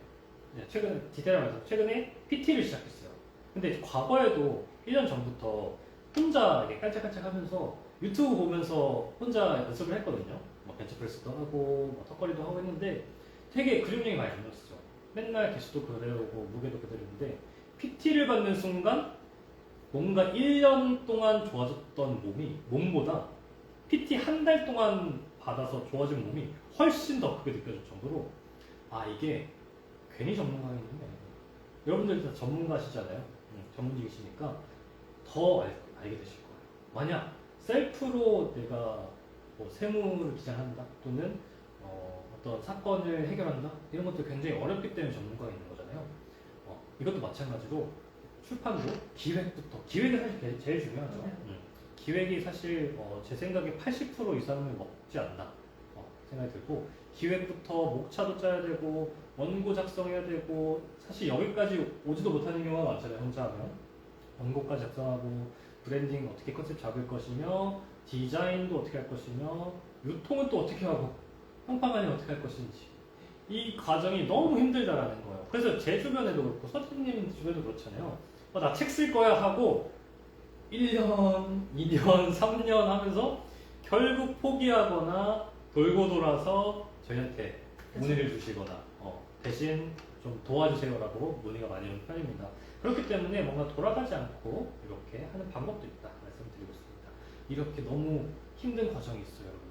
최근에 디테일하면서 최근에 PT를 시작했어요. 근데 과거에도 1년 전부터 혼자 이렇게 깔짝깔짝 하면서 유튜브 보면서 혼자 연습을 했거든요. 뭐 벤치프레스도 하고 뭐 턱걸이도 하고 했는데 되게 근육량이 많이 안 늘었어요. 맨날 개수도 그대로고 무게도 그대로인데 PT를 받는 순간 뭔가 1년 동안 좋아졌던 몸보다 PT 한 달 동안 받아서 좋아진 몸이 훨씬 더 크게 느껴질 정도로 이게 괜히 전문가가 있는데 여러분들 다 전문가시잖아요. 전문직이시니까 더 알게 되실 거예요. 만약 셀프로 내가 뭐 세무를 기장한다 또는 어떤 사건을 해결한다 이런 것도 굉장히 어렵기 때문에 전문가가 있는 거잖아요. 이것도 마찬가지로 출판도 기획이 사실 제일 중요하죠. 기획이 사실 제 생각에 80% 이상을 먹지 않나 생각이 들고 기획부터 목차도 짜야 되고 원고 작성해야 되고 사실 여기까지 오지도 못하는 경우가 많잖아요. 혼자 하면 원고까지 작성하고 브랜딩 어떻게 컨셉 잡을 것이며 디자인도 어떻게 할 것이며 유통은 또 어떻게 하고 평판관이 어떻게 할 것인지 이 과정이 너무 힘들다라는 거예요. 그래서 제 주변에도 그렇고 선생님 주변도 그렇잖아요. 나 책 쓸 거야 하고 1년, 2년, 3년 하면서 결국 포기하거나 돌고 돌아서 저희한테 문의를 주시거나 대신 좀 도와주세요라고 문의가 많이 오는 편입니다. 그렇기 때문에 뭔가 돌아가지 않고 이렇게 하는 방법도 있다 말씀드리고 있습니다. 이렇게 너무 힘든 과정이 있어요, 여러분들.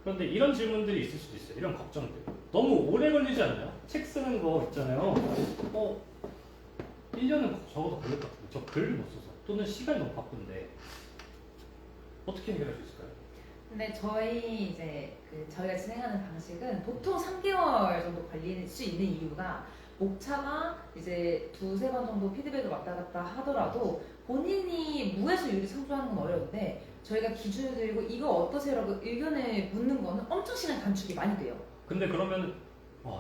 그런데 이런 질문들이 있을 수도 있어요. 이런 걱정들. 너무 오래 걸리지 않나요? 책 쓰는 거 있잖아요. 1년은 적어도 걸릴 것 같은데 저 글을 못 써서 또는 시간이 너무 바쁜데 어떻게 해결할 수 있을까요? 근데 저희가 진행하는 방식은 보통 3개월 정도 걸릴 수 있는 이유가 목차가 이제 2-3번 정도 피드백을 왔다 갔다 하더라도 본인이 무에서 유리 창조하는 건 어려운데 저희가 기준을 들고 이거 어떠세요라고 의견을 묻는 거는 엄청 시간 단축이 많이 돼요. 근데 그러면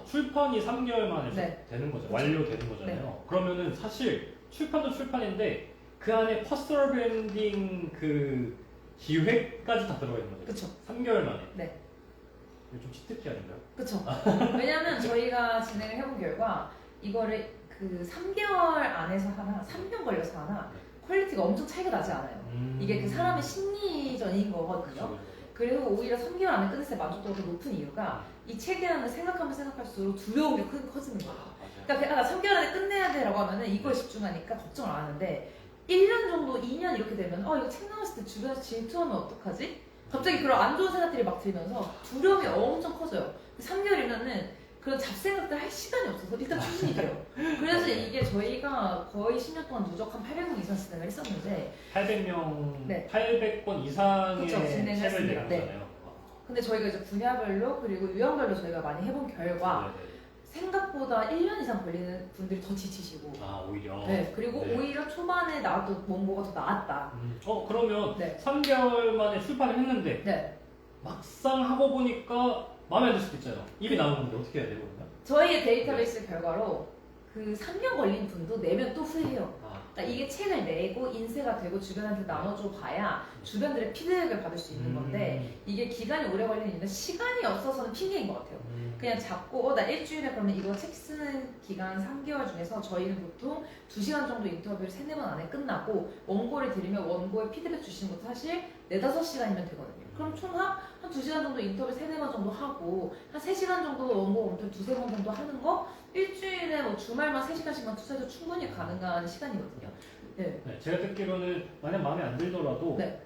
출판이 3개월 만에 되는 거죠. 완료되는 거잖아요. 네. 그러면은 사실 출판도 출판인데 그 안에 퍼스널 브랜딩 그 기획까지 다 들어가 있는 거죠. 그쵸. 3개월 만에. 네. 이거 좀 치트키 아닌가요? 그쵸. 왜냐면 저희가 진행을 해본 결과 이거를 그 3개월 안에서 하나, 3년 걸려서 하나 퀄리티가 엄청 차이가 나지 않아요. 이게 그 사람의 심리전인 거거든요. 그쵸. 그리고 오히려 3개월 안에 끝냈을 때 만족도가 더 높은 이유가 이 책이라는 생각하면 생각할수록 두려운 게 커지는 거예요. 그러니까 3개월 안에 끝내야 돼라고 하면은 이거에 집중하니까 걱정을 안 하는데 1년 정도, 2년 이렇게 되면 이거 책 나왔을 때 주변에서 질투하면 어떡하지? 갑자기 그런 안 좋은 생각들이 막 들면서 두려움이 엄청 커져요. 3개월이면은 그런 잡생각들 할 시간이 없어서 일단 추진이 돼요. 그래서 이게 저희가 거의 10년 동안 누적 한 800명 이상 진행을 했었는데 800명, 네. 800권 이상의 그쵸, 진행을 책을 했습니다. 내는 거잖아요. 근데 저희가 이제 분야별로 그리고 유형별로 저희가 많이 해본 결과 네네. 생각보다 1년 이상 걸리는 분들이 더 지치시고 오히려. 네, 그리고 네. 오히려 초반에 나도 원고가 더 나았다. 그러면 네. 3개월 만에 출판을 했는데 네. 막상 하고 보니까 마음에 안 들 수도 있잖아요. 입이 나오는데 어떻게 해야 되거든요? 저희의 데이터베이스 결과로 그 3년 걸린 분도 내면 또 후회해요. 그러니까 이게 책을 내고 인쇄가 되고 주변한테 나눠줘 봐야 주변들의 피드백을 받을 수 있는 건데 이게 기간이 오래 걸리는 이유는 시간이 없어서는 핑계인 것 같아요. 그냥 잡고 나 일주일에 그러면 이거 책 쓰는 기간 3개월 중에서 저희는 보통 2시간 정도 인터뷰를 3-4번 안에 끝나고 원고를 드리면 원고에 피드백 주시는 것도 사실 4-5시간이면 되거든요. 그럼 총합 한 2시간 정도 인터뷰 3-4번 정도 하고 한 3시간 정도 원고 검토를 2-3번 정도 하는 거 일주일에 뭐 주말만 3시간씩만 투자해도 충분히 가능한 시간이거든요. 네. 네, 제가 듣기로는 만약 마음에 안 들더라도 네.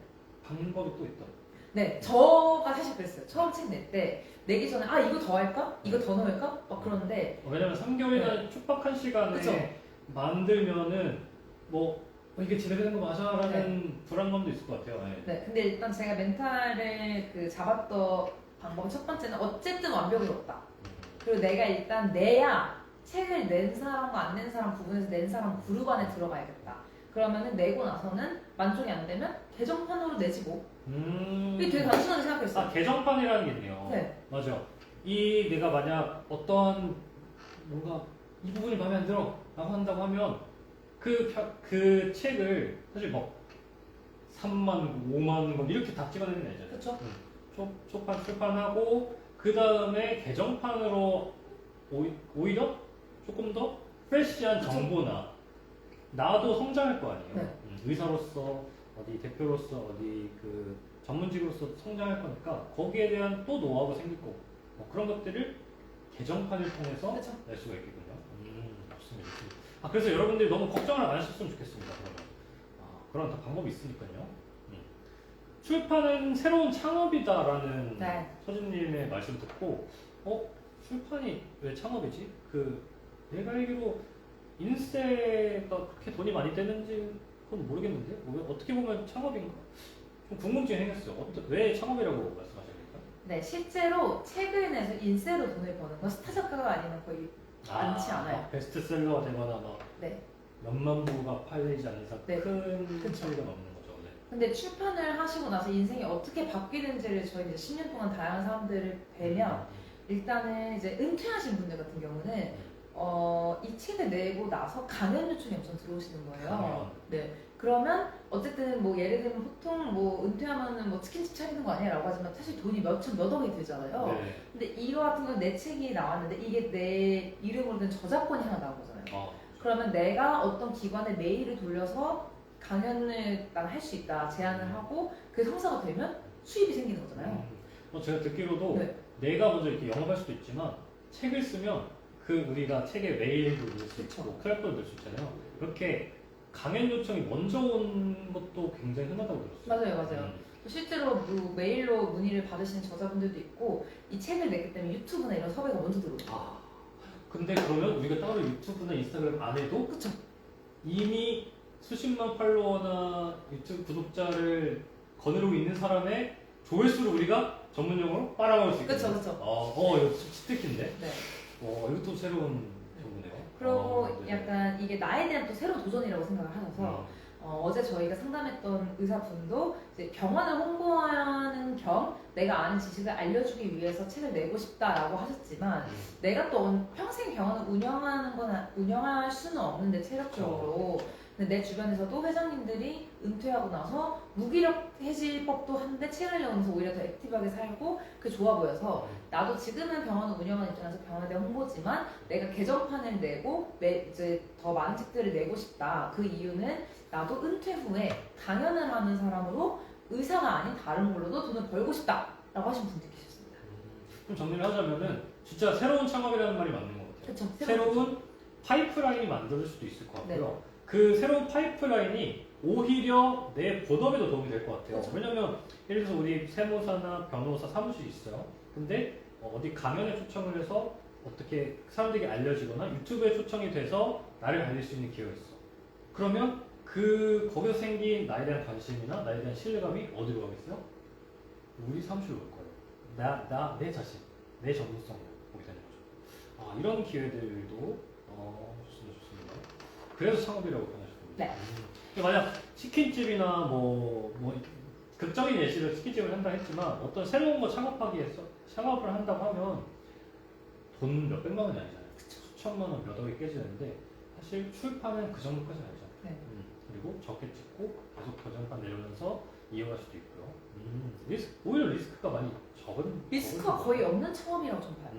방법이 또 있다. 네, 저가 사실 그랬어요. 처음 책 낼 때 내기 전에 이거 더 할까? 이거 더 넣을까? 막 그러는데 왜냐면 3개월이나 촉박한 시간에 그쵸. 만들면은 이게 제대로 된 거 맞아라는 불안감도 있을 것 같아요. 네. 네, 근데 일단 제가 멘탈을 잡았던 방법은 첫 번째는 어쨌든 완벽이 없다. 그리고 내가 일단 내야 책을 낸 사람과 안 낸 사람 구분해서 낸 사람 그룹 안에 들어가야겠다. 그러면은 내고 나서는 만족이 안 되면 개정판으로 내지 뭐. 이게 되게 단순하게 생각했어요. 개정판이라는 게 있네요. 네. 맞아. 내가 만약 어떤 뭔가 이 부분이 마음에 안 들어 라고 한다고 하면 그 책을 사실 3만, 5만 권 이렇게 다 찍어내는 게 아니잖아요. 그렇죠. 초판 출판하고 그 다음에 개정판으로 오히려 조금 더 프레시한 그쵸. 정보나 나도 성장할 거 아니에요. 네. 의사로서 어디 대표로서 어디 그 전문직으로서 성장할 거니까 거기에 대한 또 노하우가 생길 거고 그런 것들을 개정판을 통해서 그쵸. 낼 수가 있겠군요. 좋습니다. 그래서 여러분들이 너무 걱정을 안 하셨으면 좋겠습니다. 그런 다 방법이 있으니까요. 출판은 새로운 창업이다라는 네. 서진님의 말씀 듣고 출판이 왜 창업이지? 내가 알기로 인쇄가 그렇게 돈이 많이 되는지 그건 모르겠는데 어떻게 보면 창업인가? 좀 궁금증이 생겼어요. 왜 창업이라고 말씀하십니까? 네, 실제로 책을 내서 인쇄로 돈을 버는 건 스타 작가가 아니면 거의 많지 않아요. 베스트셀러가 되거나 네. 몇만 부가 팔리지 않는 이상 네. 큰 그쵸. 차이가 없는 거죠. 네. 근데 출판을 하시고 나서 인생이 어떻게 바뀌는지를 저희 이제 10년 동안 다양한 사람들을 뵈면 일단은 이제 은퇴하신 분들 같은 경우는 이 책을 내고 나서 강연 요청이 엄청 들어오시는 거예요. 네. 그러면 어쨌든 예를 들면 보통 은퇴하면은 치킨집 차리는 거 아니야라고 하지만 사실 돈이 몇천 몇 억이 들잖아요. 네. 근데 이거 같은 경우는 내 책이 나왔는데 이게 내 이름으로 된 저작권이 하나 나온 거잖아요. 그러면 내가 어떤 기관에 메일을 돌려서 강연을 난 할 수 있다 제안을 하고 그 성사가 되면 수입이 생기는 거잖아요. 제가 듣기로도 네. 내가 먼저 이렇게 영업할 수도 있지만 책을 쓰면 우리가 책에 메일도 넣을 수 그쵸. 있고 QR코드 넣을 수 있잖아요. 그렇게 강연 요청이 먼저 온 것도 굉장히 흔하다고 들었어요. 맞아요. 실제로 메일로 문의를 받으시는 저자분들도 있고 이 책을 냈기 때문에 유튜브나 이런 섭외가 먼저 들어오죠. 근데 그러면 우리가 따로 유튜브나 인스타그램 안 해도 그쵸. 이미 수십만 팔로워나 유튜브 구독자를 거느리고 있는 사람의 조회수를 우리가 전문용어로 빨아먹을 수 있겠네요. 그쵸. 이거 치트키인데? 네. 이것도 새로운 정보네요. 그리고 네. 약간 이게 나에 대한 또 새로운 도전이라고 생각을 하셔서 어제 저희가 상담했던 의사분도 이제 병원을 홍보하는 겸 내가 아는 지식을 알려주기 위해서 책을 내고 싶다라고 하셨지만 내가 또 평생 병원을 운영할 수는 없는데 체력적으로 근데 내 주변에서도 회장님들이 은퇴하고 나서 무기력 해지법도 하는데 책을 내면서 오히려 더 액티브하게 살고 그게 좋아 보여서 나도 지금은 병원을 운영하는 입장에서 병원에 대한 홍보지만 내가 개정판을 내고 이제 더 많은 책들을 내고 싶다. 그 이유는 나도 은퇴 후에 강연을 하는 사람으로 의사가 아닌 다른 걸로도 돈을 벌고 싶다라고 하신 분들 계셨습니다. 좀 정리를 하자면은 진짜 새로운 창업이라는 말이 맞는 것 같아요. 그렇죠. 새로운 파이프라인이 만들어질 수도 있을 것 같고요. 네. 그 새로운 파이프라인이 오히려 내 본업에도 도움이 될 것 같아요. 그렇죠. 왜냐면 예를 들어서 우리 세무사나 변호사 사무실이 있어요. 근데 어디 강연에 초청을 해서 어떻게 사람들에게 알려지거나 유튜브에 초청이 돼서 나를 알릴 수 있는 기회가 있어. 그러면 거기서 생긴 나에 대한 관심이나 나에 대한 신뢰감이 어디로 가겠어요? 우리 사무실로 올 거예요. 내 자신, 내 전문성을 보게 되는 거죠. 아, 이런 기회들도 좋습니다. 그래서 창업이라고 표현하셨군요. 네. 만약 치킨집이나 극적인 예시로 치킨집을 한다 했지만 어떤 새로운 거 창업을 한다고 하면 돈 몇백만 원이 아니잖아요. 수천만 원, 몇 억이 깨지는데 사실 출판은 그 정도까지는 아니잖아요. 네. 그리고 적게 찍고 계속 버전판 내려오면서 이어갈 수도 있고요. 오히려 리스크가 많이 적은 리스크가 거의 없는 창업이라고 저는 봐요.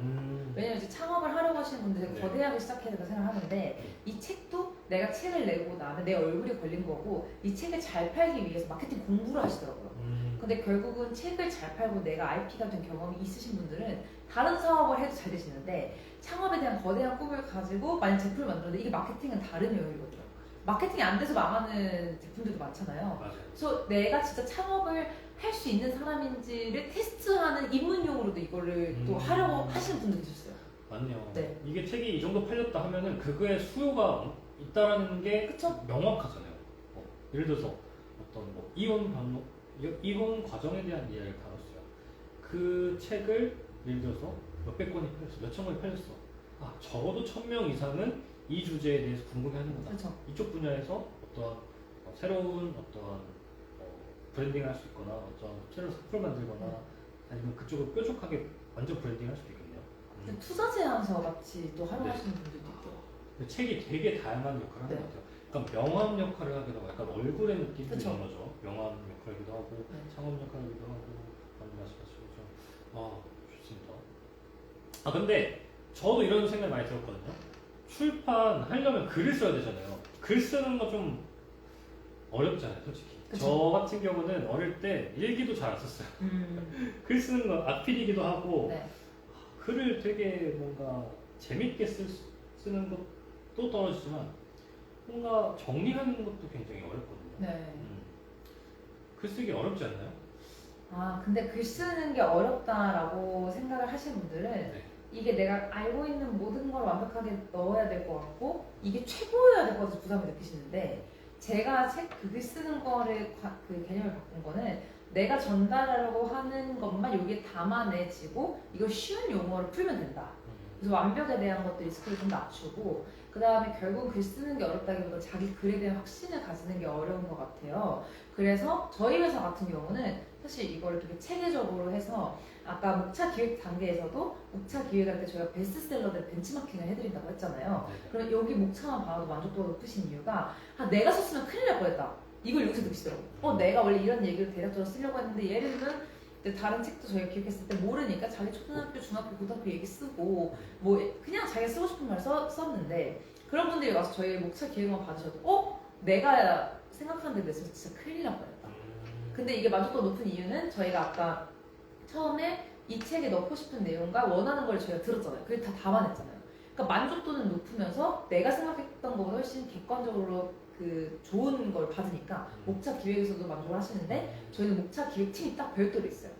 왜냐면 이제 창업을 하려고 하시는 분들은 네. 거대하게 시작해야 된다고 생각하는데 이 책도 내가 책을 내고 나면 내 얼굴이 걸린 거고 이 책을 잘 팔기 위해서 마케팅 공부를 하시더라고요. 근데 결국은 책을 잘 팔고 내가 IP가 된 경험이 있으신 분들은 다른 사업을 해도 잘 되시는데 창업에 대한 거대한 꿈을 가지고 만약 제품을 만들었는데 이게 마케팅은 다른 영역이거든요. 마케팅이 안 돼서 망하는 제품들도 많잖아요. 맞아요. 그래서 내가 진짜 창업을 할 수 있는 사람인지를 테스트하는 입문용으로도 이거를 또 하려고 하시는 분들이 있었어요. 맞네요. 네. 이게 책이 이 정도 팔렸다 하면은 그거에 수요가 있다라는 게 그쵸? 명확하잖아요. 예를 들어서 어떤 이혼 과정에 대한 이야기를 다뤘어요. 그 책을 예를 들어서 몇백 권이 팔렸어, 몇천 권이 팔렸어. 아, 적어도 1000명 이상은 이 주제에 대해서 궁금해하는 거다. 그렇죠. 이쪽 분야에서 어떠한 새로운 어떠한 브랜딩을 할 수 있거나 어떤 새로운 소프를 만들거나 아니면 그쪽을 뾰족하게 완전 브랜딩을 할 수도 있겠네요. 투자 제안서 같이 또 네. 활용하시는 분들도 있고. 근데 책이 되게 다양한 역할을 하는 네. 것 같아요. 그러니까 명함 역할을 하기도 하고 약간 얼굴의 느낌도 그쵸. 있는 거죠. 명함 역할이기도 하고 네. 창업 역할이기도 하고 많이 말씀하시죠. 좋습니다. 근데 저도 이런 생각 많이 들었거든요. 출판하려면 글을 써야 되잖아요. 글 쓰는 거 좀 어렵잖아요, 솔직히. 그쵸. 저 같은 경우는 어릴 때 일기도 잘 안 썼어요. 글 쓰는 거 악필이기도 하고 네. 글을 되게 뭔가 재밌게 쓰는 것도 떨어지지만 뭔가 정리하는 것도 굉장히 어렵거든요. 네. 글 쓰기 어렵지 않나요? 근데 글 쓰는 게 어렵다라고 생각을 하시는 분들은 네. 이게 내가 알고 있는 모든 걸 완벽하게 넣어야 될 것 같고 이게 최고여야 될 것 같아서 부담을 느끼시는데 제가 글 쓰는 거를 그 개념을 바꾼 거는 내가 전달하려고 하는 것만 여기에 담아내지고 이걸 쉬운 용어로 풀면 된다. 그래서 완벽에 대한 것들 리스크를 좀 낮추고 그 다음에 결국 글 쓰는 게 어렵다기보다 자기 글에 대한 확신을 가지는 게 어려운 것 같아요. 그래서 저희 회사 같은 경우는 사실 이걸 되게 체계적으로 해서 아까 목차 기획 단계에서도 목차 기획할 때 저희가 베스트셀러들 벤치마킹을 해드린다고 했잖아요. 그럼 여기 목차만 봐도 만족도가 높으신 이유가 내가 썼으면 큰일 날 뻔했다. 이걸 여기서 느끼시더라고요. 내가 원래 이런 얘기를 대략적으로 쓰려고 했는데 예를 들면 다른 책도 저희가 기획했을 때 모르니까 자기 초등학교, 중학교, 고등학교 얘기 쓰고 그냥 자기가 쓰고 싶은 말 썼는데 그런 분들이 와서 저희 목차 기획만 받으셔도 내가 생각한 대로 했으면 진짜 큰일 날 뻔했다. 근데 이게 만족도가 높은 이유는 저희가 아까 처음에 이 책에 넣고 싶은 내용과 원하는 걸 저희가 들었잖아요. 그게 다 담아냈잖아요. 그러니까 만족도는 높으면서 내가 생각했던 것보다 훨씬 객관적으로 그 좋은 걸 받으니까 목차 기획에서도 만족을 하시는데 저희는 목차 기획팀이 딱 별도로 있어요.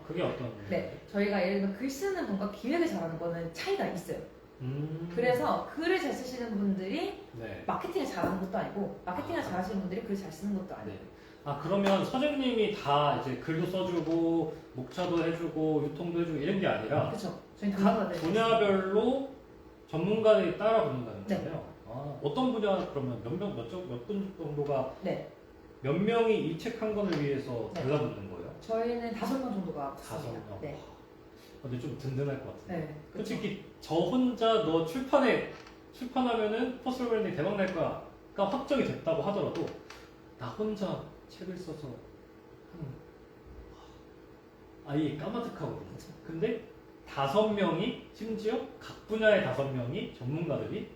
그게 어떤? 네, 저희가 예를 들면 글 쓰는 분과 기획을 잘하는 거는 차이가 있어요. 그래서 글을 잘 쓰시는 분들이 네. 마케팅을 잘하는 것도 아니고 마케팅을 잘하시는 분들이 글을 잘 쓰는 것도 아니고. 네. 그러면 서재님이 다 이제 글도 써주고 목차도 해주고 유통도 해주고 이런 게 아니라 그렇죠. 저희 각 분야별로 전문가들이 따라 붙는다는 네. 거예요. 어떤 분야 그러면 몇 분 정도가 네. 몇 명이 이 책 한 권을 위해서 네. 달라붙는 거예요? 저희는 5명 정도가 5명. 붙습니다. 네. 근데 좀 든든할 것 같은데. 네. 그쵸. 솔직히 저 혼자 너 출판하면은 퍼스널 브랜딩 대박 날 거야. 확정이 됐다고 하더라도 나 혼자 책을 써서 아예 까마득하거든요. 그쵸. 근데 5명이 심지어 각 분야의 5명이 전문가들이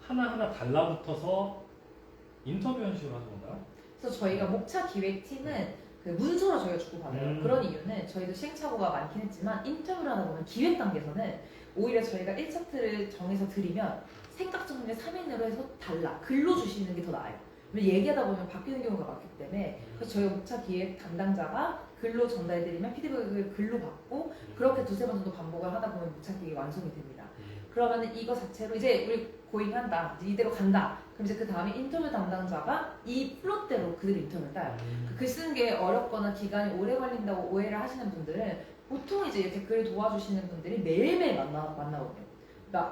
하나하나 달라붙어서 인터뷰 형식으로 하는 건가요? 그래서 저희가 목차 기획팀은 그 문서로 저희가 주고받아요. 그런 이유는 저희도 시행착오가 많긴 했지만 인터뷰를 하다 보면 기획 단계에서는 오히려 저희가 1차트를 정해서 드리면 생각 정리를 3인으로 해서 달라. 글로 주시는 게 더 나아요. 왜냐면 얘기하다 보면 바뀌는 경우가 많기 때문에 그래서 저희가 목차 기획 담당자가 글로 전달해드리면 피드백을 글로 받고 그렇게 2-3번 정도 반복을 하다 보면 목차 기획이 완성이 됩니다. 그러면 이거 자체로 이제 우리 고잉한다. 이제 이대로 간다. 그럼 이제 그 다음에 인터뷰 담당자가 이 플롯대로 그대로 인터뷰를 따요. 글 쓰는 게 어렵거나 기간이 오래 걸린다고 오해를 하시는 분들은 보통 이제 이렇게 글 도와주시는 분들이 매일매일 만나거든요.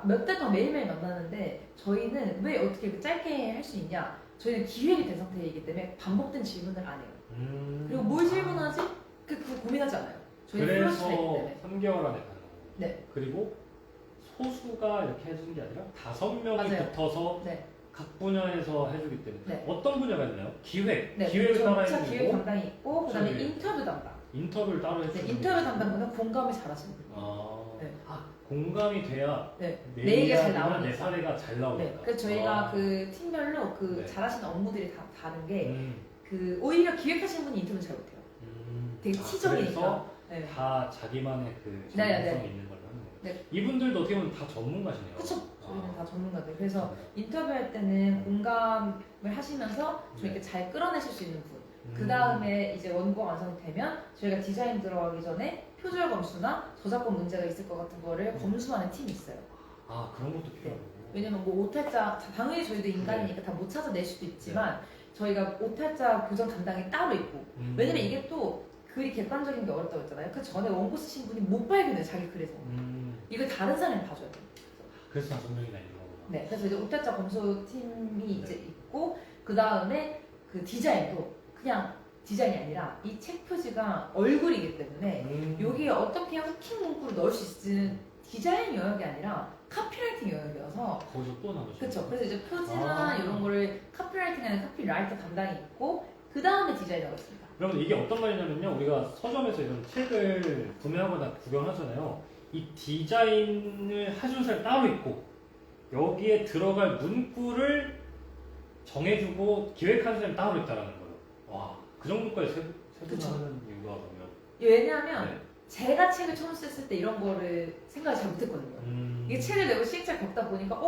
몇 달 동안 매일매일 만나는데 저희는 왜 어떻게 이렇게 짧게 할 수 있냐? 저희는 기획이 된 상태이기 때문에 반복된 질문을 안 해요. 그리고 뭘 질문하지? 그거 고민하지 않아요. 저희는 그래서 플러스가 있기 때문에. 3개월 안에 가는 거고. 네. 그리고 소수가 이렇게 해주는 게 아니라 5명이 맞아요. 붙어서 네. 각 분야에서 해주기 때문에 네. 어떤 분야가 있나요? 기획. 네. 기획을 따라 목차 기획 해주고 담당이 있고 그다음에 저기 인터뷰 담당. 인터뷰를 따로 네, 해주고 인터뷰 담당분은 공감을 잘하시는 분. 네. 네. 공감이 돼야 네. 내 내 얘기가 잘 이야기나 나오니까. 내 사례가 잘 네. 나오니까. 그래서 저희가 그 팀별로 그 네. 잘하시는 업무들이 다 다른 게 음. 그 오히려 기획하시는 분이 인터뷰 잘 못해요. 되게 치적이니까. 그래서 네. 다 자기만의 그 네, 전문성이 네. 있는 걸로 하는 거예요. 네. 이분들도 어떻게 보면 다 전문가시네요. 그쵸. 저희는 다 전문가들. 그래서 네. 인터뷰할 때는 공감을 하시면서 좀 이렇게 잘 끌어내실 수 있는 분. 그 다음에 이제 원고가 완성되면 저희가 디자인 들어가기 전에 표절 검수나 저작권 문제가 있을 것 같은 거를 검수하는 팀이 있어요. 그런 것도 필요하고. 왜냐면 뭐 오탈자 당연히 저희도 인간이니까 다 못 찾아낼 수도 있지만 저희가 오탈자 교정 담당이 따로 있고 왜냐면 이게 또 글이 객관적인 게 어렵다고 했잖아요. 그 전에 원고 쓰신 분이 못 발견해요 자기 글에서. 이걸 다른 사람이 봐줘야 돼요. 그래서 5명이나 있는 거구나. 네, 그래서 이제 오탈자 검수팀이 이제 있고 그 다음에 그 디자인도 그냥 디자인이 아니라 이 책 표지가 얼굴이기 때문에 여기에 어떻게 후킹 문구를 넣을 수 있을지는 디자인 영역이 아니라 카피라이팅 영역이어서 거기서 또 나오죠. 그렇죠. 그래서 이제 표지나 이런 거를 카피라이팅하는 카피라이터 담당이 있고 그 다음에 디자이너가 있습니다. 여러분 이게 어떤 말이냐면요. 우리가 서점에서 이런 책을 구매하거나 구경하잖아요. 이 디자인을 해준 사람이 따로 있고 여기에 들어갈 문구를 정해주고 기획하는 사람이 따로 있다는 거예요. 와, 그 정도까지 세분화하는 이유가 그러면 왜냐하면 네. 제가 책을 처음 썼을 때 이런 거를 생각을 잘 못했거든요. 이게 책을 내고 시행착 겪다 보니까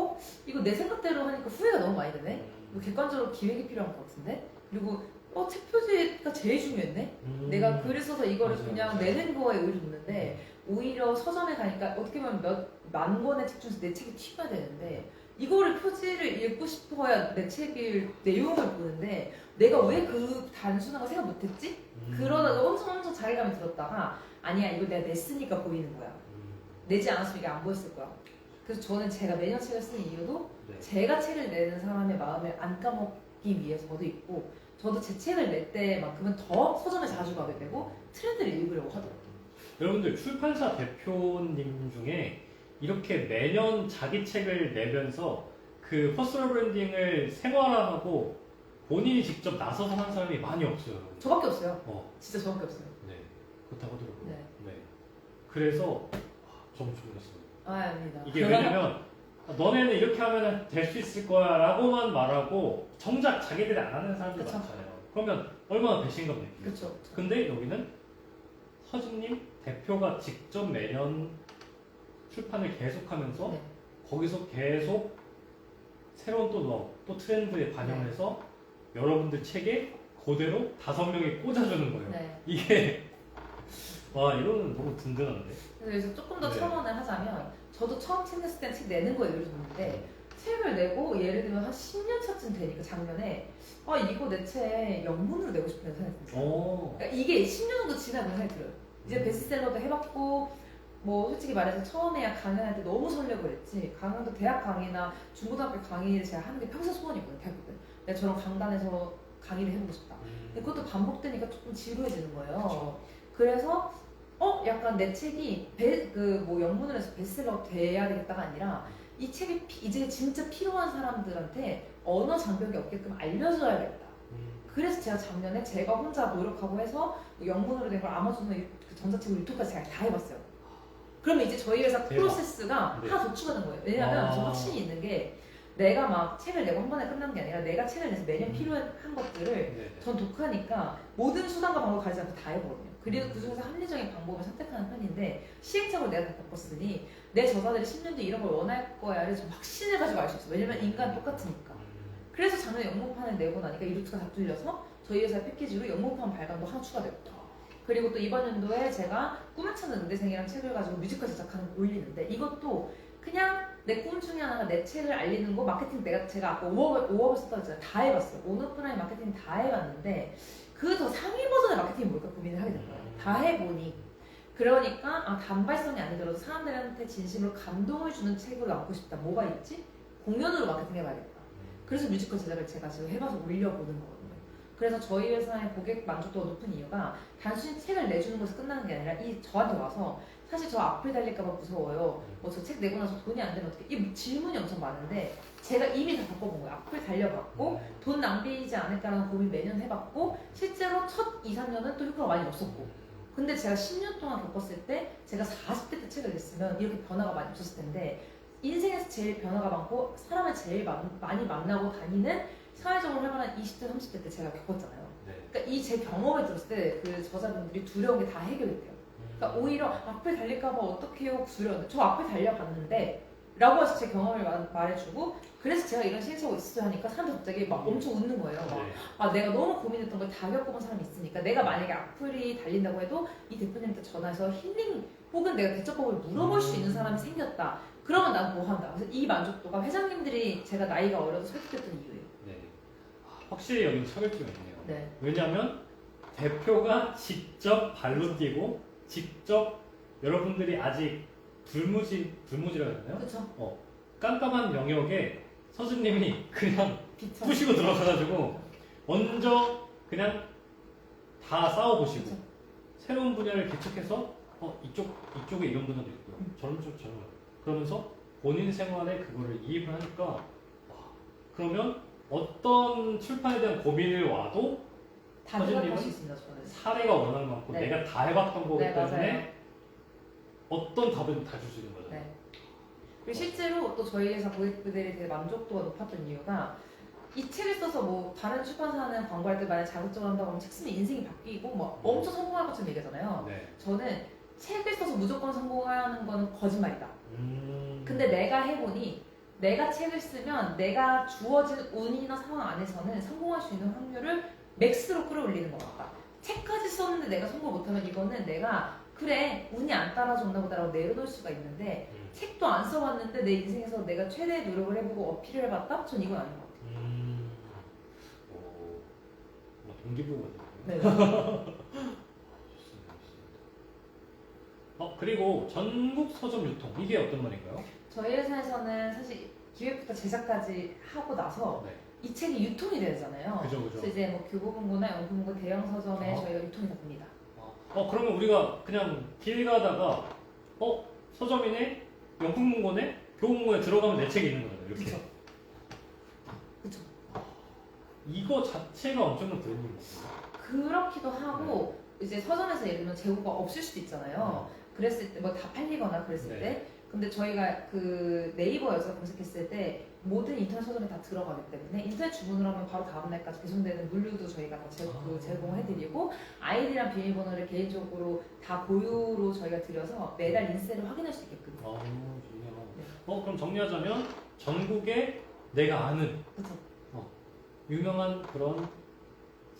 이거 내 생각대로 하니까 후회가 너무 많이 되네. 이거 객관적으로 기획이 필요한 것 같은데. 그리고 책 표지가 제일 중요했네. 내가 글을 써서 이거를 맞아요, 그냥 맞아요. 내는 거에 의의를 뒀는데 오히려 서점에 가니까 어떻게 보면 몇 만 권의 책 중에서 내 책이 튀어야 되는데 이거를 표지를 읽고 싶어야 내 책의 내용을 보는데 내가 왜 그 단순한 거 생각 못했지? 그러다가 엄청 자괴감이 들었다가 아니야 이거 내가 냈으니까 보이는 거야. 내지 않았으면 이게 안 보였을 거야. 그래서 저는 제가 매년 책을 쓰는 이유도 네. 제가 책을 내는 사람의 마음을 안 까먹기 위해서도 있고 저도 제 책을 낼 때만큼은 더 서점에 자주 가게 되고 트렌드를 읽으려고 하더라고요. 여러분들 출판사 대표님 중에 이렇게 매년 자기 책을 내면서 그 퍼스널 브랜딩을 생활화하고 본인이 직접 나서서 하는 사람이 많이 없어요. 여러분. 저밖에 없어요. 진짜 저밖에 없어요. 네, 그렇다고 하더라고요. 네. 네. 그래서 좀 놀랐어요. 아닙니다. 이게 왜냐면 너네는 이렇게 하면 될 수 있을 거야 라고만 말하고 정작 자기들이 안 하는 사람들 그쵸. 많잖아요. 그러면 얼마나 배신감 느끼겠어요. 그렇죠. 근데 여기는 서진님 대표가 직접 매년 출판을 계속하면서 네. 거기서 계속 새로운 또 트렌드에 반영해서 여러분들 책에 그대로 5명이 꽂아주는 거예요. 네. 이게 와 이거는 너무 든든한데. 그래서 조금 더 네. 첨언을 하자면 저도 처음 책 냈을 때는 책 내는 거에 의의를 뒀는데 책을 내고 예를 들면 한 10년 차쯤 되니까 작년에 이거 내 책 영문으로 내고 싶다는 생각이 들어요. 그러니까 이게 10년 정도 지나면 생각이 들어요. 이제 베스트셀러도 해봤고 뭐 솔직히 말해서 처음에야 강연할 때 너무 설레고 그랬지 강연도 대학 강의나 중고등학교 강의를 제가 하는 게 평생 소원이거든요. 대학교 때 내가 저런 강단에서 강의를 해보고 싶다. 근데 그것도 반복되니까 조금 지루해지는 거예요. 그래서 약간 내 책이 뭐 영문으로 해서 베스트셀러 돼야 되겠다가 아니라 이 책이 이제 진짜 필요한 사람들한테 언어 장벽이 없게끔 알려줘야겠다. 그래서 제가 작년에 제가 혼자 노력하고 해서 영문으로 된 걸 아마존의 그 전자책으로 유튜브까지 제가 다 해봤어요. 그러면 이제 저희 회사 대박. 프로세스가 네. 하나 더 추가된 거예요. 왜냐하면 저 확신이 있는 게 내가 막 책을 내고 한 번에 끝난 게 아니라 내가 책을 내서 매년 필요한 것들을 네. 전 독하니까 모든 수단과 방법을 가리지 않고 다 해보거든요. 그리고 그 중에서 합리적인 방법을 선택하는 편인데 시행착오를 내가 다 겪었으니 내 저자들이 10년 뒤에 이런 걸 원할 거야를 좀 확신해가지고 알 수 있어요. 왜냐면 인간 똑같으니까. 그래서 작년에 영문판을 내고 나니까 이 루트가 다 뚫려서 저희 회사 패키지로 영문판 발간도 하나 추가되었다. 그리고 또 이번 연도에 제가 꿈을 찾는 의대생이라는 책을 가지고 뮤지컬 제작하는 거 올리는데 이것도 그냥 내 꿈 중에 하나가 내 책을 알리는 거 마케팅 제가 아까 5업을 썼다고 했잖아요. 다 해봤어요. 온오프라인 마케팅 다 해봤는데 그 더 상위 버전의 마케팅이 뭘까 고민을 하게 된 거예요. 다 해보니 그러니까 단발성이 아니더라도 사람들한테 진심으로 감동을 주는 책으로 남고 싶다. 뭐가 있지? 공연으로 마케팅 해봐야겠다. 그래서 뮤지컬 제작을 제가 지금 해봐서 올려보는 거거든요. 그래서 저희 회사의 고객 만족도가 높은 이유가 단순히 책을 내주는 것에서 끝나는 게 아니라 저한테 와서 사실 저 앞을 달릴까봐 무서워요. 뭐 저 책 내고 나서 돈이 안 되면 어떻게? 이 질문이 엄청 많은데 제가 이미 다 바꿔본 거예요. 앞을 달려봤고 돈 낭비이지 않을까라는 고민 매년 해봤고 실제로 첫 2, 3년은 또 효과가 많이 없었고 근데 제가 10년 동안 겪었을 때 제가 40대 때 책을 냈으면 이렇게 변화가 많이 없었을 텐데 인생에서 제일 변화가 많고 사람을 제일 많이 만나고 다니는 사회적으로 활발한 20대, 30대 때 제가 겪었잖아요. 네. 그러니까 이 제 경험을 들었을 때 그 저자분들이 두려운 게 다 해결이 돼요. 그러니까 오히려 앞에 달릴까봐 어떡해요 두려운데 저 앞에 달려봤는데 라고 해서 제 경험을 말해주고 그래서 제가 이런 실체가 있어야 하니까 사람들 갑자기 막 엄청 웃는 거예요. 막, 내가 너무 고민했던 걸 다 겪어본 사람이 있으니까 내가 만약에 악플이 달린다고 해도 이 대표님한테 전화해서 힐링 혹은 내가 대처법을 물어볼 수 있는 사람이 생겼다. 그러면 난 뭐 한다. 그래서 이 만족도가 회장님들이 제가 나이가 어려도 설득됐던 이유예요. 네. 확실히 여기 차별점이 있네요. 네. 왜냐하면 대표가 직접 발로 뛰고 직접 여러분들이 아직 불무지라고 해야 되나요? 그렇죠. 깜깜한 영역에 서준님이 그냥 비춰. 부시고 들어가가지고 먼저 그냥 다 싸워보시고 그쵸. 새로운 분야를 개척해서 이쪽에 이런 분야도 있고요. 저런 쪽 저런 거 그러면서 본인 생활에 그거를 이입을 하니까 와, 그러면 어떤 출판에 대한 고민을 와도 다 대답할 수 있습니다. 저는. 사례가 워낙 많고 네. 내가 다 해봤던 거기 네, 때문에 맞아요. 어떤 답은 다 줄 수 있는 거잖아요. 네. 그리고 실제로 또 저희 회사 고객들이 되게 만족도가 높았던 이유가 이 책을 써서 뭐 다른 출판사는 광고할 때 만약 자극적으로 한다고 하면 책 쓰면 인생이 바뀌고 뭐 엄청 성공할 것처럼 얘기하잖아요. 네. 저는 책을 써서 무조건 성공하는 거는 거짓말이다. 음. 근데 내가 해보니 내가 책을 쓰면 내가 주어진 운이나 상황 안에서는 성공할 수 있는 확률을 맥스로 끌어올리는 것 같다. 책까지 썼는데 내가 성공 못하면 이거는 내가 그래 운이 안 따라줬나 보다라고 내려놓을 수가 있는데 책도 안 써봤는데 내 인생에서 내가 최대의 노력을 해보고 어필을 해봤다? 전 이건 아닌 것 같아요. 뭐 동기부여가 되네요. 네. 좋습니다. 그리고 전국 서점 유통 이게 어떤 말인가요? 저희 회사에서는 사실 기획부터 제작까지 하고 나서 네. 이 책이 유통이 되잖아요. 그죠. 그래서 이제 뭐 교보문고나 영문고 대형 서점에 저희가 유통이 다 됩니다. 그러면 우리가 그냥 길 가다가 서점이네, 영풍문고네, 교보문고에 들어가면 내 책이 있는 거잖아요. 이렇게. 그쵸. 이거 자체가 엄청난 브랜딩이에요. 그렇기도 하고 이제 서점에서 예를 들면 재고가 없을 수도 있잖아요. 그랬을 때 뭐 다 팔리거나 그랬을 네. 때 근데 저희가 그 네이버에서 검색했을 때 모든 인터넷 서점에 다 들어가기 때문에 인터넷 주문을 하면 바로 다음 날까지 배송되는 물류도 저희가 다 제공해드리고 아이디랑 비밀번호를 개인적으로 다 고유로 저희가 드려서 매달 인세를 확인할 수 있게끔. 좋네요. 네. 그럼 정리하자면 전국에 내가 아는 그렇죠. 유명한 그런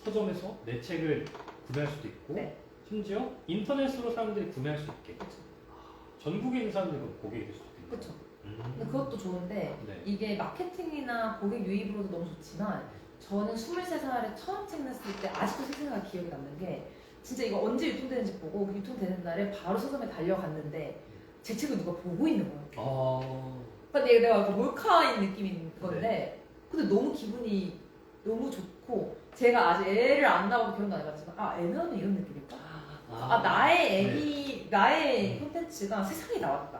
서점에서 내 책을 구매할 수도 있고 네. 심지어 인터넷으로 사람들이 구매할 수 있게 그렇죠. 전국에 있는 사람들이 고객이 될 수도 있고 그렇죠. 근데 그것도 좋은데 네. 이게 마케팅이나 고객 유입으로도 너무 좋지만 저는 23살에 처음 책 냈을 때 아직도 생생하게 기억에 남는 게 진짜 이거 언제 유통되는지 보고 그 유통되는 날에 바로 서점에 달려갔는데 제 책을 누가 보고 있는 거예요. 근데 내가 약간 몰카인 느낌인 건데 근데 너무 기분이 너무 좋고 제가 아직 애를 안 낳아서 결혼도 안 해봤지만 애 낳으면 이런 느낌일까? 나의 애기 나의 콘텐츠가 세상에 나왔다.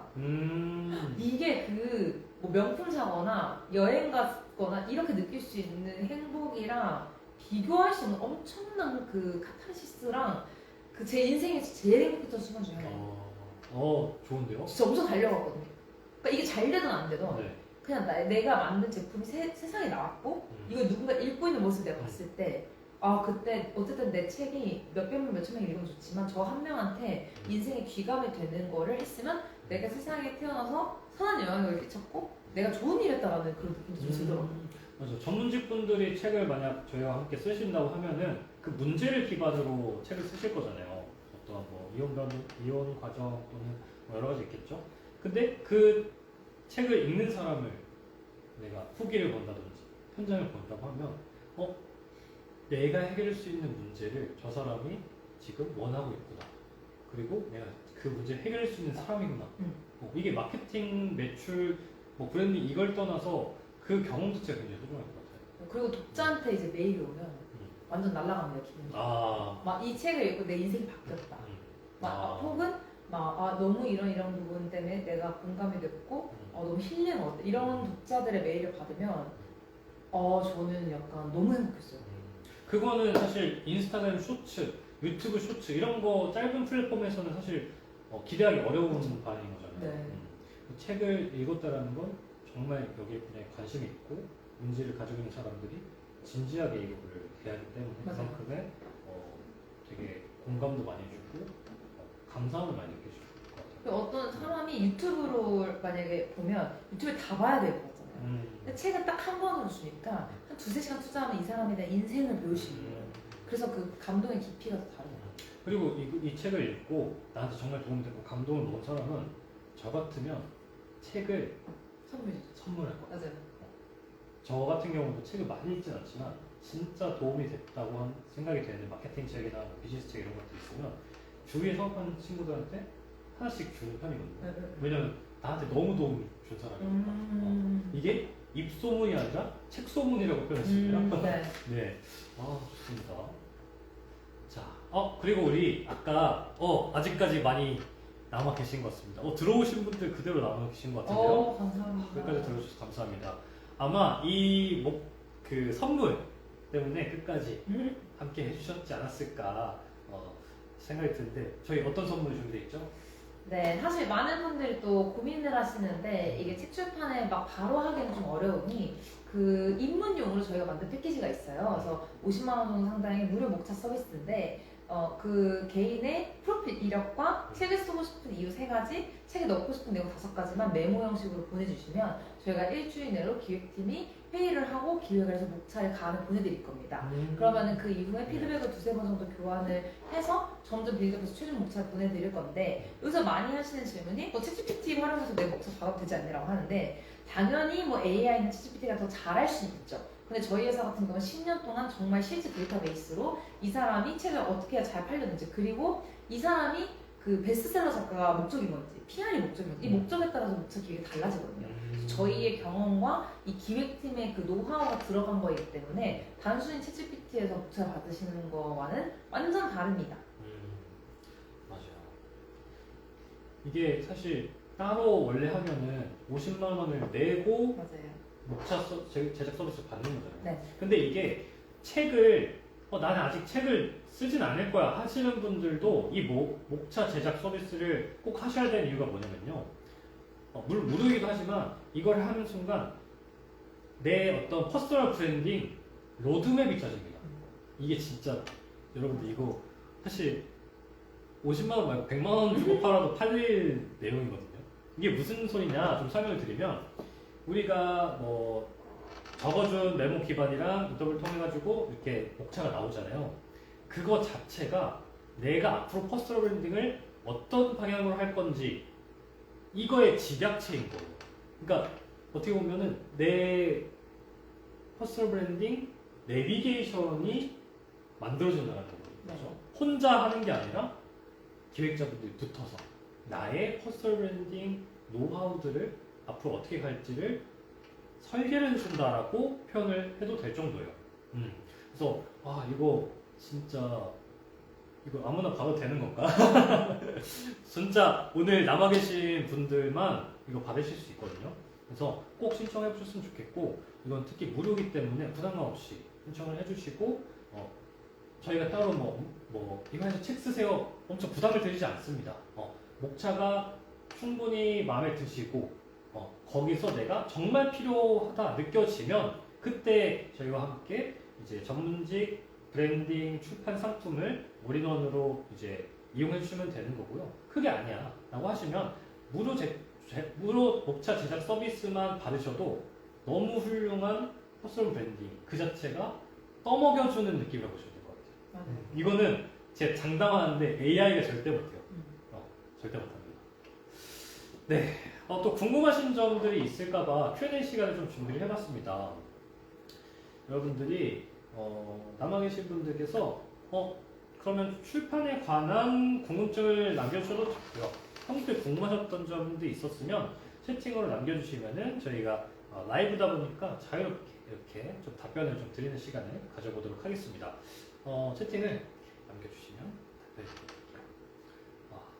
이게 그 뭐 명품 사거나 여행 갔거나 이렇게 느낄 수 있는 행복이랑 비교할 수 없는 엄청난 그 카타르시스랑 그 제 인생에서 제일 행복했던 순간 중에 하나예요. 좋은데요? 진짜 엄청 달려갔거든요. 그러니까 이게 잘 되든 안 되든 네. 그냥 내가 만든 제품이 세상에 나왔고 이걸 누군가 읽고 있는 모습을 내가 봤을 때 아 그때 어쨌든 내 책이 몇백 명 몇천 명 읽으면 좋지만 저 한 명한테 인생의 귀감이 되는 거를 했으면 내가 세상에 태어나서 선한 영향력을 끼쳤고 내가 좋은 일 했다라는 그런 느낌도 좀 들더라고요. 맞아. 전문직 분들이 책을 만약 저희와 함께 쓰신다고 하면은 그 문제를 기반으로 책을 쓰실 거잖아요. 어떤 뭐 이혼 과정 또는 뭐 여러 가지 있겠죠. 근데 그 책을 읽는 사람을 내가 후기를 본다든지 현장을 본다고 하면 내가 해결할 수 있는 문제를 저 사람이 지금 원하고 있구나. 그리고 내가 그 문제를 해결할 수 있는 사람이구나. 이게 마케팅, 매출, 뭐 브랜딩 이걸 떠나서 그 경험 자체가 굉장히 소중할 것 같아요. 그리고 독자한테 이제 메일이 오면 완전 날아갑니다 기분이. 아, 막 이 책을 읽고 내 인생이 바뀌었다. 혹은 너무 이런 부분 때문에 내가 공감이 됐고 너무 힐링 얻 이런 독자들의 메일을 받으면 저는 약간 너무 행복했어요. 그거는 사실 인스타그램 쇼츠, 유튜브 쇼츠 이런 거 짧은 플랫폼에서는 사실 기대하기 어려운 반응인 거잖아요. 네. 책을 읽었다라는 건 정말 여기에 분야에 관심이 있고 문제를 가지고 있는 사람들이 진지하게 이거를 대하기 때문에 맞아요. 그만큼의 되게 공감도 많이 주고 감사함을 많이 느끼실 것 같아요. 어떤 사람이 유튜브로 만약에 보면 유튜브를 다 봐야 될 것 같잖아요. 근데 책은 딱 한 번으로 주니까 한 두세 시간 투자하면 이 사람에 대한 인생을 배울 수 있는 거예요. 그래서 그 감동의 깊이가 더 다르더라고요. 그리고 이 책을 읽고 나한테 정말 도움이 되고 감동을 먹은 사람은 저 같으면 책을 선물할 거예요. 맞아요. 저 같은 경우도 책을 많이 읽진 않지만 진짜 도움이 됐다고 생각이 되는 마케팅 책이나 비즈니스 책 이런 것들 있으면 주위에 사업하는 친구들한테 하나씩 주는 편이거든요. 왜냐면 나한테 너무 도움을 준 사람이니까. 이게 입소문이 아니라 책소문이라고 표현했습니다. 네. 네. 좋습니다. 자, 그리고 우리 아까 아직까지 많이 남아 계신 것 같습니다. 들어오신 분들 그대로 남아 계신 것 같은데요. 감사합니다. 끝까지 들어주셔서 감사합니다. 아마 그 선물 때문에 끝까지 함께 해주셨지 않았을까 생각이 드는데 저희 어떤 선물이 준비되어 있죠? 네, 사실 많은 분들이 또 고민을 하시는데 이게 책 출판에 막 바로 하기는 좀 어려우니 그 입문용으로 저희가 만든 패키지가 있어요. 그래서 50만 원 정도 상당의 무료 목차 서비스인데 그 개인의 프로필 이력과 책을 쓰고 싶은 이유 3가지, 책에 넣고 싶은 내용 5가지만 메모 형식으로 보내주시면 저희가 일주일 내로 기획팀이 회의를 하고 기획을 해서 목차를 간을 보내드릴 겁니다. 그러면은 그 이후에 피드백을 두세 번 정도 교환을 해서 점점 빌드업해서 최종 목차를 보내드릴 건데 여기서 많이 하시는 질문이 챗GPT 활용해서 내 목차 작업 되지 않느라고 하는데 당연히 AI나 챗GPT가 더 잘할 수 있죠. 근데 저희 회사 같은 경우는 10년 동안 정말 실제 데이터베이스로 이 사람이 책을 어떻게 해야 잘 팔렸는지 그리고 이 사람이 그 베스트셀러 작가가 목적이 뭔지 PR이 목적이 뭔지 이 목적에 따라서 목차 기획이 달라지거든요. 저희의 경험과 이 기획팀의 그 노하우가 들어간 거이기 때문에 단순히 챗GPT에서 목차를 받으시는 거와는 완전 다릅니다. 맞아요. 이게 사실 따로 원래 하면은 50만 원을 내고 맞아요. 목차 제작 서비스 받는 거잖아요. 네. 근데 이게 책을 나는 아직 책을 쓰진 않을 거야 하시는 분들도 이 목차 제작 서비스를 꼭 하셔야 되는 이유가 뭐냐면요. 무료이기도 하지만 이걸 하는 순간 내 어떤 퍼스널 브랜딩 로드맵이 짜집니다. 이게 진짜 여러분들 이거 사실 50만 원 말고 100만 원 주고 팔아도 팔릴 내용이거든요. 이게 무슨 소리냐 좀 설명을 드리면 우리가 적어준 메모 기반이랑 인터뷰를 통해 가지고 이렇게 목차가 나오잖아요. 그거 자체가 내가 앞으로 퍼스널 브랜딩을 어떤 방향으로 할 건지 이거의 집약체인 거예요. 그러니까 어떻게 보면은 내 퍼스널 브랜딩 내비게이션이 만들어진다는 거죠. 네. 혼자 하는 게 아니라 기획자분들이 붙어서 나의 퍼스널 브랜딩 노하우들을 앞으로 어떻게 갈지를 설계를 해준다라고 표현을 해도 될 정도예요. 그래서 이거 진짜 이거 아무나 봐도 되는 건가? 진짜 오늘 남아 계신 분들만 이거 받으실 수 있거든요. 그래서 꼭 신청해 보셨으면 좋겠고 이건 특히 무료이기 때문에 부담감 없이 신청을 해주시고 저희가 따로 이거 해서 책 쓰세요 엄청 부담을 드리지 않습니다. 목차가 충분히 마음에 드시고 거기서 내가 정말 필요하다 느껴지면 그때 저희와 함께 이제 전문직 브랜딩 출판 상품을 올인원으로 이제 이용해 주시면 되는 거고요. 그게 아니야 라고 하시면 무료 목차 제작 서비스만 받으셔도 너무 훌륭한 퍼스널 브랜딩 그 자체가 떠먹여주는 느낌이라고 보시면 될 것 같아요. 맞아요. 이거는 제 장담하는데 AI가 절대 못해요. 절대 못합니다. 네, 또 궁금하신 점들이 있을까봐 Q&A 시간을 좀 준비를 해봤습니다. 여러분들이 남아 계신 분들께서 그러면 출판에 관한 궁금증을 남겨주셔도 좋고요. 평소에 궁금하셨던 점도 있었으면 채팅으로 남겨주시면은 저희가 라이브다 보니까 자유롭게 이렇게 좀 답변을 좀 드리는 시간을 가져보도록 하겠습니다. 채팅을 남겨주시면 답변해 드릴게요.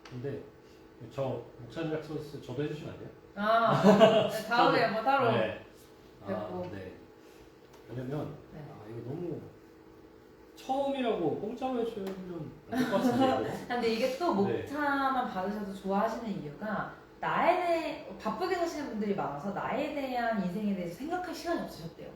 근데 저 목차 제작 서비스 저도 해주시면 안 돼요? 다음에 뭐 따로 네. 뵙고. 네. 왜냐면 네. 이거 너무 처음이라고 공짜로 해주면 안 될 것 같은데요. 근데 이게 또 목차만 받으셔도 좋아하시는 이유가 나에 대해 바쁘게 사시는 분들이 많아서 나에 대한 인생에 대해서 생각할 시간이 없으셨대요.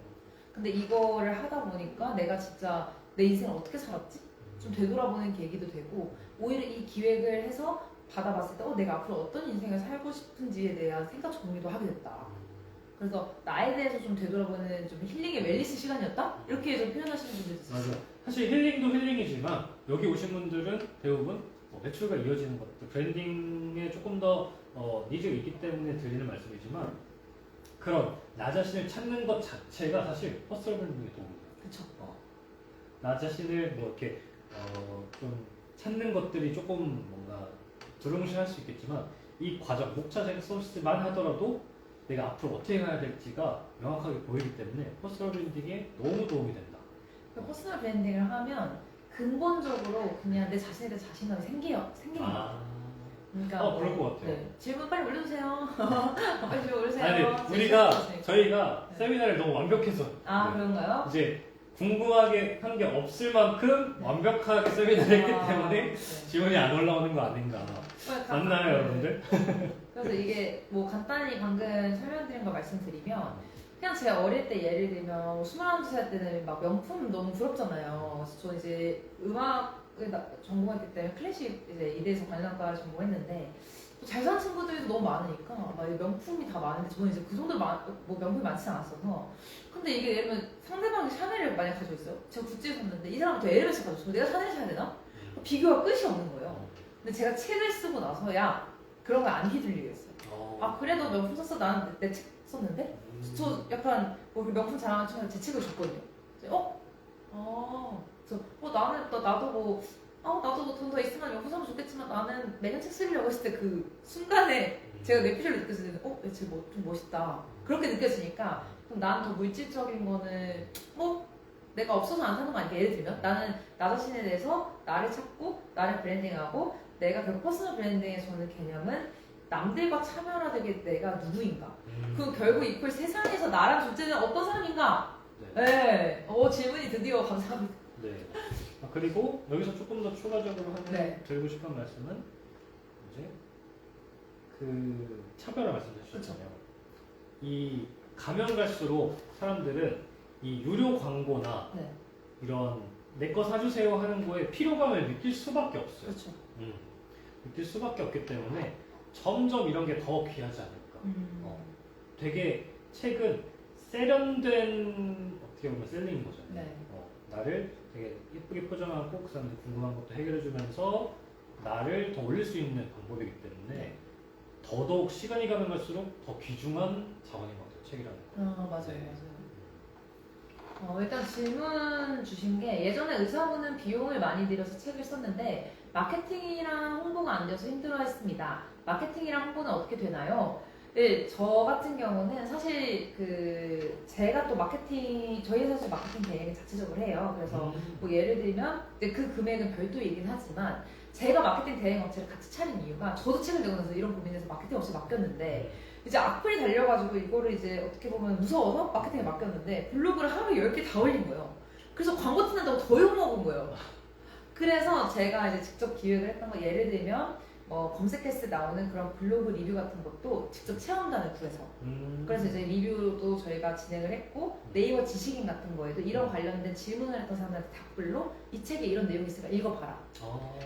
근데 이거를 하다 보니까 내가 진짜 내 인생을 어떻게 살았지? 좀 되돌아보는 계기도 되고 오히려 이 기획을 해서 받아봤을 때 내가 앞으로 어떤 인생을 살고 싶은지에 대한 생각 정리도 하게 됐다. 그래서 나에 대해서 좀 되돌아보는 좀 힐링의 웰니스 시간이었다? 이렇게 좀 표현하시는 분들도 있어요. 맞아. 사실 힐링도 힐링이지만 여기 오신 분들은 대부분 매출과 이어지는 것들, 브랜딩에 조금 더 니즈가 있기 때문에 드리는 말씀이지만 그런 나 자신을 찾는 것 자체가 사실 퍼스널 브랜딩에 도움이 돼요. 그쵸. 나 자신을 이렇게 좀 찾는 것들이 조금 뭔가 두루뭉실할 수 있겠지만 이 과정, 목차 제작 서비스만 하더라도 내가 앞으로 어떻게 가야 될지가 명확하게 보이기 때문에 퍼스널 브랜딩에 너무 도움이 된다. 퍼스널 브랜딩을 하면 근본적으로 그냥 내 자신에 대한 자신감이 생기는 거야. 그러니까 그럴 것 같아요. 네. 질문 빨리 올려주세요. 빨리 좀 올려주세요. 아니, 저희가 네. 세미나를 너무 완벽해서 그런가요? 이제 궁금하게 한 게 없을 만큼 완벽하게 세미나를 했기 때문에 네. 지원이 안 올라오는 거 아닌가. 맞나요, 여러분들? 그래서 이게 뭐 간단히 방금 설명드린 거 말씀드리면 그냥 제가 어릴 때 예를 들면 21살 때는 막 명품 너무 부럽잖아요. 그래서 저 이제 음악을 전공했기 때문에 클래식 이제 이대에서 관현악과를 전공했는데 잘 사는 친구들도 너무 많으니까 막 명품이 다 많은데 저는 이제 그 정도로 뭐 명품이 많지 않았어서 근데 이게 예를 들면 상대방이 샤넬을 만약 가지고 있어요. 제가 구찌를 샀는데 이 사람은 또 에르메스 가지고 있어요. 내가 샤넬 사야 되나? 비교가 끝이 없는 거예요. 근데 제가 책을 쓰고 나서야 그런 거 안 휘둘리겠어요. 그래도 명품 샀어. 나는 내 책 썼는데? 저 약간 뭐 명품 자랑하는 친구한테 제 책을 줬거든요. 그래서 나도 뭐 돈 더 있으면 명품 사면 좋겠지만 나는 매년 책 쓰려고 했을 때 그 순간에 제가 내 필요를 느꼈을 때는 쟤 뭐 좀 멋있다. 그렇게 느껴지니까 그럼 나는 더 물질적인 거는 뭐 내가 없어서 안 사는 거 아니야. 예를 들면 나는 나 자신에 대해서 나를 찾고 나를 브랜딩하고 내가 결국 퍼스널 브랜딩에서는 개념은 남들과 차별화되게 내가 누구인가. 그 결국 이퀄 세상에서 나랑 존재는 어떤 사람인가. 네. 질문이 드디어 감사합니다. 네. 그리고 여기서 조금 더 추가적으로 드리고 싶은 말씀은 이제 그 차별화 말씀하셨잖아요. 이 가면 갈수록 사람들은 이 유료 광고나 이런 내 거 사주세요 하는 거에 피로감을 느낄 수밖에 없어요. 그렇죠. 느낄 수밖에 없기 때문에 점점 이런 게 더 귀하지 않을까. 되게 책은 세련된 어떻게 보면 셀링인 거잖아요. 네. 나를 되게 예쁘게 포장하고 그 사람들 궁금한 것도 해결해주면서 나를 더 올릴 수 있는 방법이기 때문에 더더욱 시간이 가면 갈수록 더 귀중한 자원인 것 같아요. 책이라는 거. 맞아요. 일단 질문 주신 게 예전에 의사분은 비용을 많이 들여서 책을 썼는데 마케팅이랑 홍보가 안 돼서 힘들어했습니다. 마케팅이랑 홍보는 어떻게 되나요? 네, 저 같은 경우는 사실 제가 또 저희 회사에서 마케팅 대행을 자체적으로 해요. 그래서 뭐 예를 들면 그 금액은 별도이긴 하지만 제가 마케팅 대행 업체를 같이 차린 이유가 저도 책을 내고 나서 이런 고민에서 마케팅 업체 맡겼는데 이제 악플이 달려가지고 이거를 이제 어떻게 보면 무서워서 마케팅에 맡겼는데 블로그를 하루에 10개 다 올린 거예요. 그래서 광고 티난다고 더 욕먹은 거예요. 그래서 제가 이제 직접 기획을 했던 거, 예를 들면 검색했을 때 나오는 그런 블로그 리뷰 같은 것도 직접 체험단을 구해서 그래서 이제 리뷰도 저희가 진행을 했고, 네이버 지식인 같은 거에도 이런 관련된 질문을 했던 사람들한테 답글로 이 책에 이런 내용이 있으니까 읽어봐라.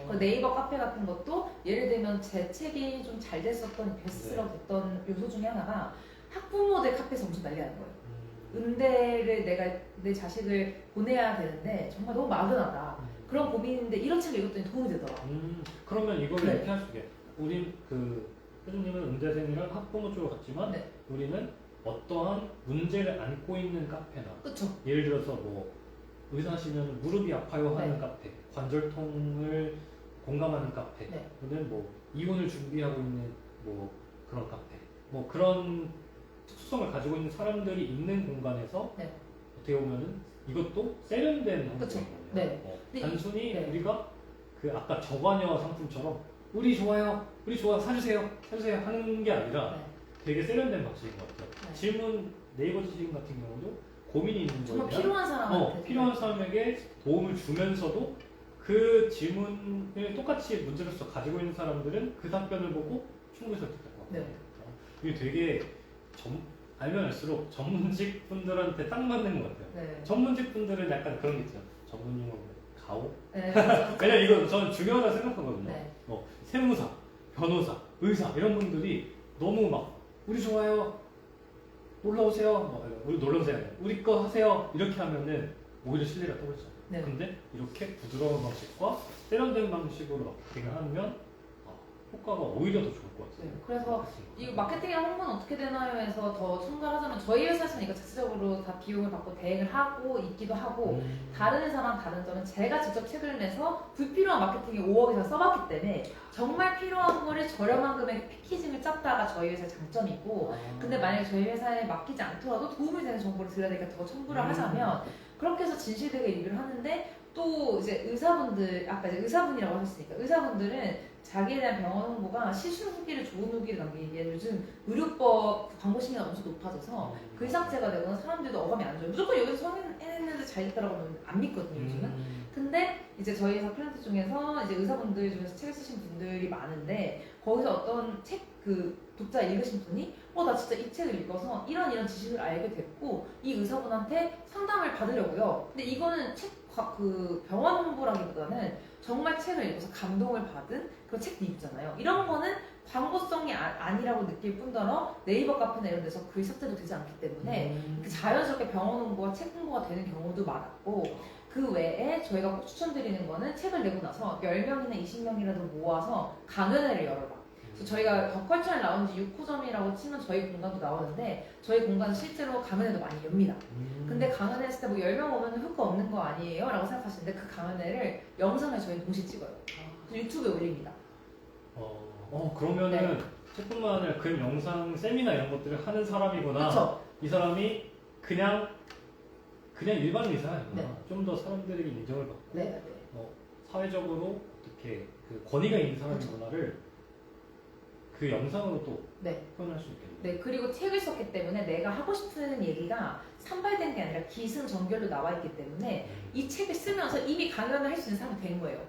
그 네이버 카페 같은 것도 예를 들면 제 책이 좀 잘 됐었던 베스트셀러 됐던 요소 중에 하나가 학부모들 카페에서 엄청 난리 나는 거예요. 음대를 내가 내 자식을 보내야 되는데 정말 너무 막연하다. 그런 고민인데 이런 책을 읽었더니 도움이 되더라. 그러면 이걸 네. 이렇게 할 수 있게. 우린 회장님은 음대생이랑 학부모 쪽으로 갔지만 네. 우리는 어떠한 문제를 안고 있는 카페나 그쵸? 예를 들어서 뭐 의사시면 무릎이 아파요 하는 네. 카페, 관절통을 공감하는 카페, 네. 또는 뭐 이혼을 준비하고 있는 뭐 그런 카페, 뭐 그런 특수성을 가지고 있는 사람들이 있는 공간에서 네. 어떻게 보면은 이것도 세련된 그쵸. 환경이거든요. 네. 단순히 네. 우리가 그 아까 저관여 상품처럼 우리 좋아요, 우리 좋아 사주세요 하는 게 아니라 네. 되게 세련된 방식인 것 같아요. 네. 질문 네이버 지식 같은 경우도 고민이 있는 거에 정말 대한 필요한 사람한테 필요한 사람에게 도움을 주면서도 그 질문을 똑같이 문제로서 가지고 있는 사람들은 그 답변을 보고 충분히 설득될 것 같아요. 네. 이게 되게 알면 알수록 전문직 분들한테 딱 맞는 것 같아요. 네. 전문직 분들은 약간 그런 게 있죠. 전문용어 가오? 네. 왜냐면 이거 저는 중요하다 생각하거든요. 네. 세무사, 변호사, 의사 이런 분들이 너무 막 우리 좋아요, 놀러오세요, 우리 놀러오세요, 우리 거 하세요 이렇게 하면은 오히려 신뢰가 떨어지죠. 네. 근데 이렇게 부드러운 방식과 세련된 방식으로 마케팅을 하면 효과가 오히려 더 좋을 것 같아요. 네. 그래서 이 마케팅이랑 홍보는 어떻게 되나요? 해서 더 첨가하자면 저희 회사에서는 이거 자체적으로 다 비용을 받고 대행을 하고 있기도 하고, 다른 회사랑 다른 점은 제가 직접 책을 내서 불필요한 마케팅에 5억 이상 써봤기 때문에 정말 필요한 거를 저렴한 금액의 패키징을 짰다가 저희 회사의 장점이고, 근데 만약에 저희 회사에 맡기지 않더라도 도움이 되는 정보를 드려야 되니까 더 첨부를 하자면 그렇게 해서 진실되게 리뷰를 하는데, 또 이제 의사분들, 아까 이제 의사분이라고 하셨으니까 의사분들은 자기에 대한 병원 홍보가 실술 후기를 좋은 후기를 남기기에 요즘 의료법 광고 심리가 엄청 높아져서 글삭제가 되거나 사람들도 어감이 안 좋아요. 무조건 여기서 성인했는데 잘 됐다라고 하면 안 믿거든요, 요즘은. 근데 이제 저희 회사 클리언트 중에서 이제 의사분들 중에서 책을 쓰신 분들이 많은데, 거기서 어떤 책 그 독자 읽으신 분이 나 진짜 이 책을 읽어서 이런 지식을 알게 됐고 이 의사분한테 상담을 받으려고요. 근데 이거는 그 병원 홍보라기보다는 정말 책을 읽어서 감동을 받은 그런 책 리뷰잖아요. 이런 거는 광고성이 아니라고 느낄 뿐더러 네이버 카페나 이런 데서 글 삭제도 되지 않기 때문에 자연스럽게 병원 홍보와 책 홍보가 되는 경우도 많았고, 그 외에 저희가 꼭 추천드리는 거는 책을 내고 나서 10명이나 20명이라도 모아서 강연회를 열어라. 그래서 저희가 더 컬처럴 라운지 6호점이라고 치면 저희 공간도 나오는데, 저희 공간은 실제로 강연회도 많이 엽니다. 근데 강연회 했을 때 뭐 10명 오면 효과 없는 거 아니에요? 라고 생각하시는데, 그 강연회를 영상을 저희 동시에 찍어요. 그래서 유튜브에 올립니다. 그러면은 네. 책뿐만 아니라 그 영상 세미나 이런 것들을 하는 사람이구나. 그쵸? 이 사람이 그냥 일반 의사가 아니구나. 네. 좀 더 사람들에게 인정을 받고 네. 사회적으로 어떻게 그 권위가 있는 사람이구나를 그 영상으로 또 네. 표현할 수 있겠네요. 네, 그리고 책을 썼기 때문에 내가 하고 싶은 얘기가 산발된 게 아니라 기승전결로 나와 있기 때문에 이 책을 쓰면서 이미 강연을 할 수 있는 사람이 된 거예요.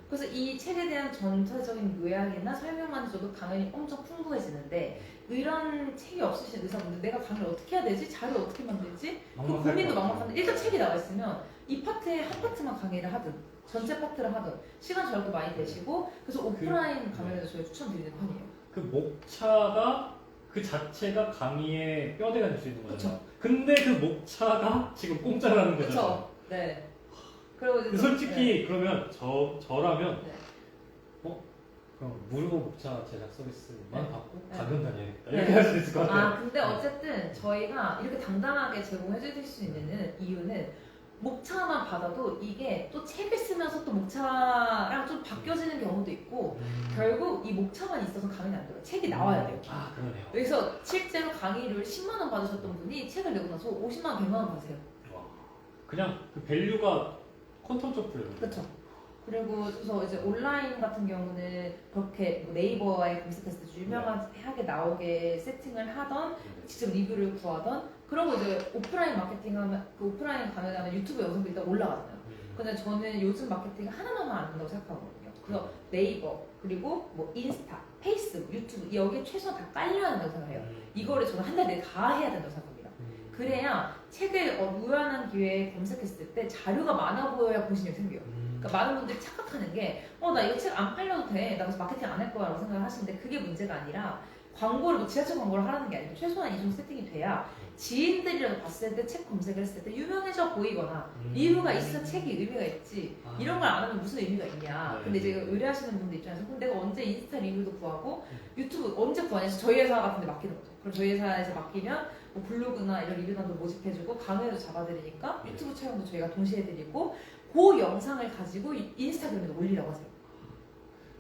그래서 이 책에 대한 전체적인 요약이나 설명만 줘도 강연이 엄청 풍부해지는데, 이런 책이 없으신 의사분들 내가 강연을 어떻게 해야 되지? 자료 어떻게 만들지? 그 고민도 막막한데 일단 책이 나와 있으면 이 파트에 한 파트만 강의를 하든 전체 파트를 하든 시간 절약도 많이 되시고, 그래서 오프라인 강연에도 저희 추천드리는 편이에요. 그 목차가 그 자체가 강의의 뼈대가 될 수 있는 거잖아요. 근데 그 목차가 지금 공짜라는 거죠. 그렇죠. 네. 그리고 이제 솔직히 그러면 저라면 네. 그럼 무료 목차 제작 서비스만 네. 받고 네. 강연 다녀야겠다. 네. 이렇게 할 수 있을 것 같아요. 근데 어쨌든 저희가 이렇게 당당하게 제공해 줄 수 있는 이유는, 목차만 받아도 이게 또 책을 쓰면서 또 목차랑 좀 바뀌어지는 경우도 있고, 결국 이 목차만 있어서 강연이 안 돼요. 책이 나와야 돼요. 그러네요. 그래서 실제로 강의를 10만 원 받으셨던 분이 책을 내고 나서 50만 원, 100만 원 받으세요. 그냥 그 밸류가 컨텀 점프예요. 그렇죠. 그리고 그래서 이제 온라인 같은 경우는 그렇게 뭐 네이버에 검색했을 때 유명하게 나오게 세팅을 하던 직접 리뷰를 구하던 그러고 이제 오프라인 마케팅하면 그 오프라인 가면 유튜브 영상도 일단 올라가잖아요. 근데 저는 요즘 마케팅 하나만 안 된다고 생각하거든요. 그래서 네이버 그리고 뭐 인스타, 페이스북, 유튜브 여기에 최소한 다 깔려야 한다고 생각해요. 이거를 저는 한 달 내에 다 해야 된다고 생각합니다. 그래야 책을 우연한 기회에 검색했을 때 자료가 많아 보여야 공신력이 생겨요. 그러니까 많은 분들이 착각하는 게 나 이거 책 안 팔려도 돼. 나 그래서 마케팅 안 할 거야 라고 생각을 하시는데 그게 문제가 아니라 광고를 뭐 지하철 광고를 하라는 게 아니고 최소한 이 정도 세팅이 돼야 지인들이라도 봤을 때 책 검색을 했을 때 유명해져 보이거나 리뷰가 있어 책이 의미가 있지 이런 걸 안 하면 무슨 의미가 있냐. 근데 이제 의뢰하시는 분들 입장에서 그럼 내가 언제 인스타 리뷰도 구하고 유튜브 언제 구하냐. 저희 회사 같은 데 맡기는 거죠. 그럼 저희 회사에서 맡기면 뭐 블로그나 이런 리뷰단도 모집해주고 강의도 잡아드리니까 유튜브 촬영도 저희가 동시에 해드리고 그 영상을 가지고 인스타그램에 올리라고 하세요.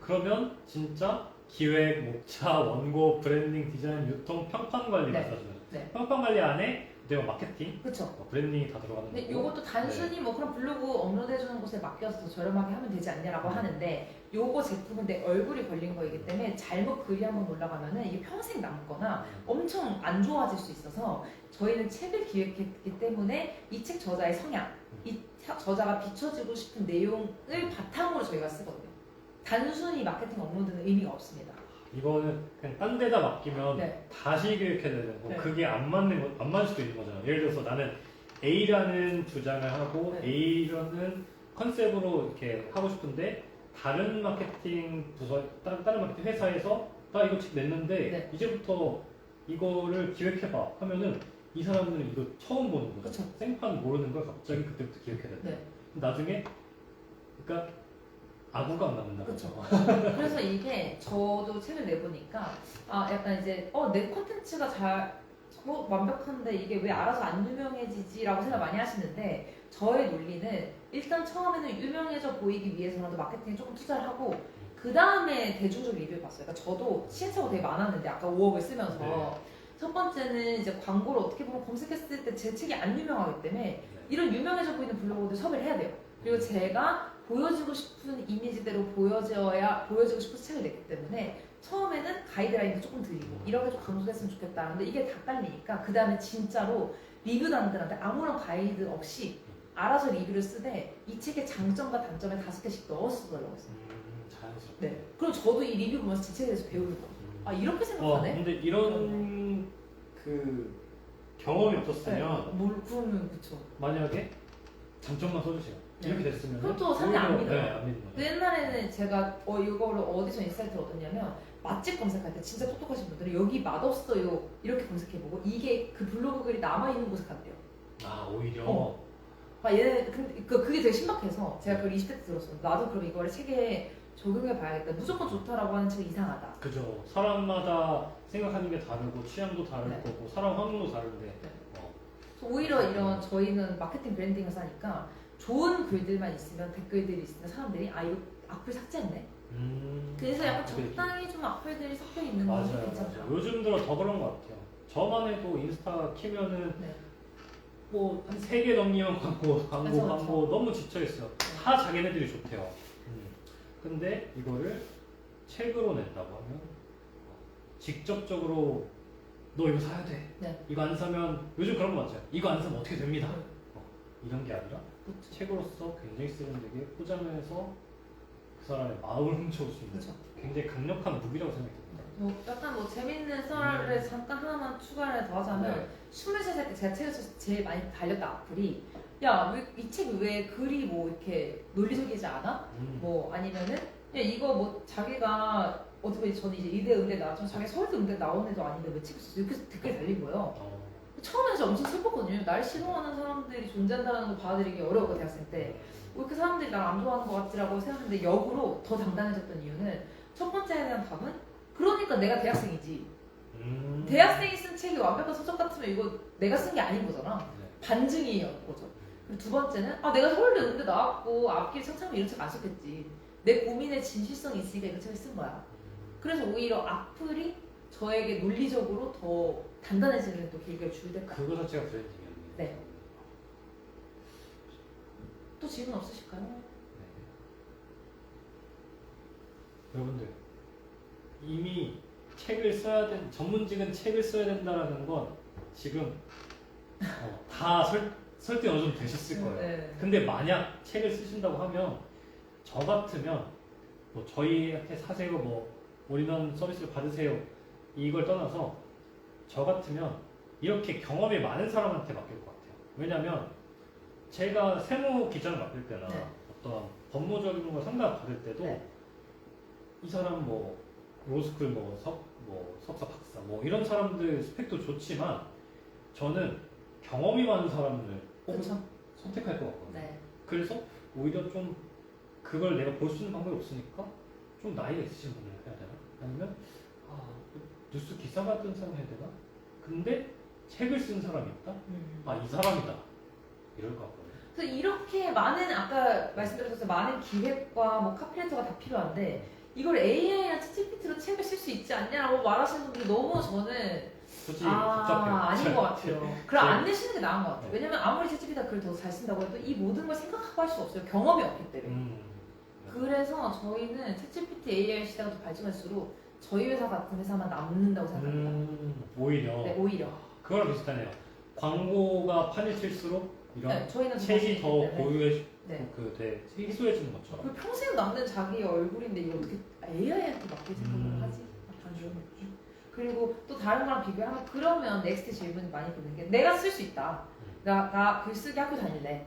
그러면 진짜 기획, 목차, 원고, 브랜딩, 디자인, 유통, 평판 관리가 있어주는 네. 평판 관리 안에 내가 마케팅, 그렇죠. 브랜딩이 다 들어가는 근데 거고 요것도 단순히 뭐 그런 블로그 업로드해주는 곳에 맡겨서 더 저렴하게 하면 되지 않냐라고 하는데 요거 제품은 내 얼굴이 걸린 거이기 때문에 잘못 글이 한번 올라가면은 이게 평생 남거나 엄청 안 좋아질 수 있어서 저희는 책을 기획했기 때문에 이 책 저자의 성향, 이 저자가 비춰주고 싶은 내용을 바탕으로 저희가 쓰거든요. 단순히 마케팅 업로드는 의미가 없습니다. 이거는 그냥 딴 데다 맡기면 네. 다시 기획해야 되는 거 네. 그게 안 맞을 수도 있는 거잖아요. 예를 들어서 나는 A라는 주장을 하고 네. A라는 컨셉으로 이렇게 하고 싶은데 다른 마케팅 부서, 다른 마케팅 회사에서 나 이거 책 냈는데 네. 이제부터 이거를 기획해봐 하면은 이 사람들은 이거 처음 보는 거죠. 그쵸. 생판 모르는 걸 갑자기 그때부터 기획해야 된다. 네. 나중에 그러니까 아구가 안 남는다. 그렇죠. 그래서 이게 저도 책을 내보니까 약간 이제 내 콘텐츠가 완벽한데 이게 왜 알아서 안 유명해지지라고 생각 많이 하시는데 저의 논리는 일단 처음에는 유명해져 보이기 위해서라도 마케팅에 조금 투자를 하고 그 다음에 대중적 리뷰를 봤어요. 그러니까 저도 시행착오 되게 많았는데 아까 5억을 쓰면서 네. 첫 번째는 이제 광고를 어떻게 보면 검색했을 때 제 책이 안 유명하기 때문에 네. 이런 유명해져 보이는 블로거들 섭외를 해야 돼요. 그리고 제가 보여주고 싶은 이미지대로 보여주고 싶은 책을 냈기 때문에 처음에는 가이드라인도 조금 드리고 이렇게 좀 강조했으면 좋겠다. 근데 이게 다 깔리니까 그 다음에 진짜로 리뷰단들한테 아무런 가이드 없이 알아서 리뷰를 쓰되 이 책의 장점과 단점에 5개씩 넣어서 쓰더라고요. 자연스럽게. 네. 그럼 저도 이 리뷰 보면서 제 책에 대해서 배우는 거예요. 이렇게 생각하네? 근데 이런 그 경험이 없었으면 그러면 그쵸. 만약에 장점만 써주세요. 네. 이렇게 됐으면 그럼 또 사람들이 안 믿어요. 네, 안 믿는 거죠. 근데 옛날에는 제가 이거를 어디서 인사이트를 얻었냐면 맛집 검색할 때 진짜 똑똑하신 분들은 여기 맛없어요 이렇게 검색해보고 이게 그 블로그 글이 남아있는 곳에 간대요. 오히려 얘네 그게 되게 신박해서 제가 그걸 20대 때 들었어요. 나도 그럼 이거를 책에 적용해봐야겠다. 무조건 좋다라고 하는 책은 이상하다. 그죠. 사람마다 생각하는 게 다르고 취향도 다를 네. 거고 사람 환경도 다른데 네. 그래서 오히려 이런 저희는 마케팅 브랜딩을 하니까 좋은 글들만 있으면 댓글들이 있으면 사람들이 이거 악플 삭제했네. 그래서 약간 적당히 좀 악플들이 섞여 있는 건 맞아요. 괜찮다. 요즘 들어 더 그런 것 같아요. 저만 해도 인스타 키면은 네. 뭐 한 3개 넘기면 광고 그쵸. 너무 지쳐있어요. 네. 다 자기네들이 좋대요. 근데 이거를 책으로 낸다고 하면 직접적으로 너 이거 사야 돼. 네. 이거 안 사면 요즘 그런 거 맞죠? 이거 안 사면 어떻게 됩니다. 네. 이런 게 아니라 그쵸. 책으로서 굉장히 세련되게 포장해서 그 사람의 마음을 훔쳐올 수 있는 그쵸. 굉장히 강력한 무기라고 생각합니다. 약간 재밌는 썰을 잠깐 하나만 추가를 더 하자면 네. 23살 때 제가 책에서 제일 많이 달렸던 악플이 이 책 왜 글이 이렇게 논리적이지 않아? 아니면은 야 이거 자기가 어떻게 저는 이제 의대 의대 나왔지만 자기 서울대 의대 나온 애도 아닌데 왜 책을 썼어? 이렇게 댓글이 달린 거예요. 처음에는 진짜 엄청 슬펐거든요. 날 싫어하는 사람들이 존재한다는 거 받아들이기 어려웠고 대학생 때 왜 이렇게 사람들이 날 안 좋아하는 것 같지라고 생각했는데 역으로 더 당당해졌던 이유는 첫 번째에 대한 답은 그러니까 내가 대학생이지. 대학생이 쓴 책이 완벽한 서적 같으면 이거 내가 쓴 게 아닌 거잖아. 반증이었 거죠. 그리고 두 번째는 내가 서울대 의대 나왔고 앞길 창창면 이런 책 안 썼겠지. 내 고민에 진실성이 있으니까 이런 책을 쓴 거야. 그래서 오히려 악플이 저에게 논리적으로 더 단단해지는 또 계기를 줄됐다. 그거 자체가 브랜딩이었네요. 네. 또 질문 없으실까요? 여러분들 이미 책을 써야 된 전문직은 책을 써야 된다라는 건 지금 다 설득 어느 정도 되셨을 거예요. 네. 근데 만약 책을 쓰신다고 하면 저 같으면 뭐 저희한테 사세요, 뭐 올인원 서비스를 받으세요 이걸 떠나서 저 같으면 이렇게 경험이 많은 사람한테 맡길 것 같아요. 왜냐면 제가 세무 기자를 맡을 때나 네. 어떤 법무적인 거 상담 받을 때도 네. 이 사람 뭐 로스쿨 뭐 석사 박사 뭐 이런 사람들 스펙도 좋지만 저는 경험이 많은 사람을 꼭 그렇죠. 선택할 것 같거든요. 네. 그래서 오히려 좀 그걸 내가 볼 수 있는 방법이 없으니까 좀 나이가 있으신 분을 해야 되나? 아니면 뉴스 기사 같은 사람 해야 되나? 근데 책을 쓴 사람이 있다? 이 사람이다. 이럴 것 같거든요. 그래서 이렇게 많은 아까 말씀드렸듯이 많은 기획과 뭐 카피레이터가 다 필요한데 이걸 AI나 챗GPT로 책을 쓸 수 있지 않냐라고 말하시는 분들이 너무 저는 솔직히 복잡해요. 아닌 것 같아요. 그럼 안 내시는 게 나은 것 같아요. 네. 왜냐면 아무리 챗GPT가 글을 더 잘 쓴다고 해도 이 모든 걸 생각하고 할 수 없어요. 경험이 없기 때문에. 그래서 저희는 챗GPT AI 시대가 더 발전할수록 저희 회사 같은 회사만 남는다고 생각합니다. 오히려 네, 오히려. 그거랑 비슷하네요. 광고가 판이 칠수록 이런 네, 저희는 책이 더 고유해 네. 희소해지는 것처럼. 그 평생 남는 자기 얼굴인데 이거 어떻게 AI한테 맡길 생각을 하지? 약간 그리고 또 다른 거랑 비교하면 그러면 넥스트 질문 많이 듣는 게 내가 쓸 수 있다. 나 글쓰기 학교 다닐래.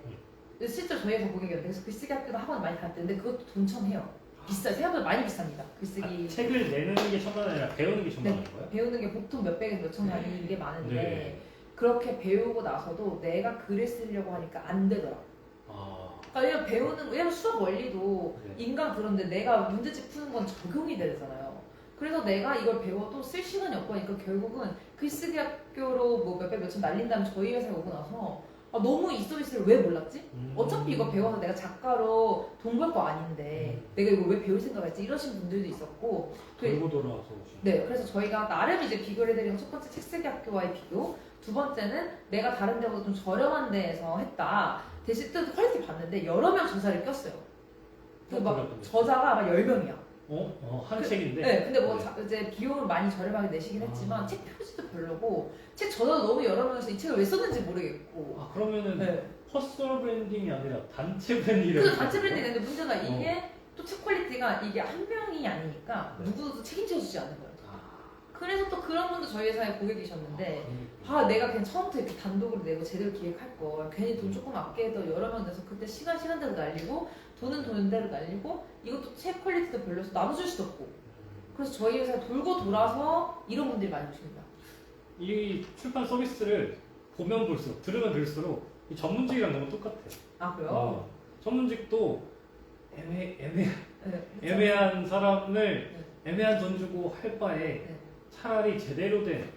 실제로 저희 회사 고객이었는데 그래서 글쓰기 학교도 학원 많이 갔는데 그것도 돈천해요. 비싸요. 생각보다 많이 비쌉니다. 글쓰기. 책을 내는 게 천만 원이 아니라 배우는 게 천만 원인 거예요? 배우는 게 보통 몇백에서 몇천 원이 이게 많은데 네. 그렇게 배우고 나서도 내가 글을 쓰려고 하니까 안 되더라고. 그러니까 왜냐면 수학 원리도 네. 인간 그런데 내가 문제집 푸는 건 적용이 되잖아요. 그래서 내가 이걸 배워도 쓸 시간이 없고 하니까 결국은 글쓰기 학교로 뭐 몇백 몇천 날린 다음에 저희 회사에 오고 나서 너무 이 서비스를 왜 몰랐지? 어차피 이거 배워서 내가 작가로 돈 벌 거 아닌데 내가 이거 왜 배울 생각을 했지? 이러신 분들도 있었고 돌고 돌아와서 오신. 네, 그래서 저희가 나름 이제 비교를 해드리는 첫 번째 책쓰기 학교와의 비교, 두 번째는 내가 다른 데보다 좀 저렴한 데에서 했다. 대신 또 퀄리티 봤는데 여러 명 저자를 꼈어요. 막 저자가 아마 10명이야. 한 책인데? 네, 근데 뭐 이제 비용을 많이 저렴하게 내시긴 했지만 책 표지도 별로고 책 저자도 너무 여러 명이서 이 책을 왜 썼는지 모르겠고. 그러면은 네. 퍼스널 브랜딩이 아니라 단체 브랜딩이. 그래서 단체 브랜딩이 있는데 문제가 이게 또 책 퀄리티가 이게 한 명이 아니니까 네. 누구도 책임져 주지 않는 거예요. 그래서 또 그런 분도 저희 회사에 고객이셨는데 그러니까. 내가 그냥 처음부터 이렇게 단독으로 내고 제대로 기획할 걸 괜히 돈 조금 아껴도 여러 명 내서 그때 시간대로 날리고 돈은 돈대로 날리고 이것도 책 퀄리티도 별로서 나눠줄 수도 없고 그래서 저희 회사에 돌고 돌아서 이런 분들이 많이 오십니다. 이 출판 서비스를 보면 볼수록 들으면 들을수록 이 전문직이랑 너무 똑같아. 그래요? 전문직도 네, 애매한 사람을 애매한 돈 주고 할 바에 네. 차라리 제대로 된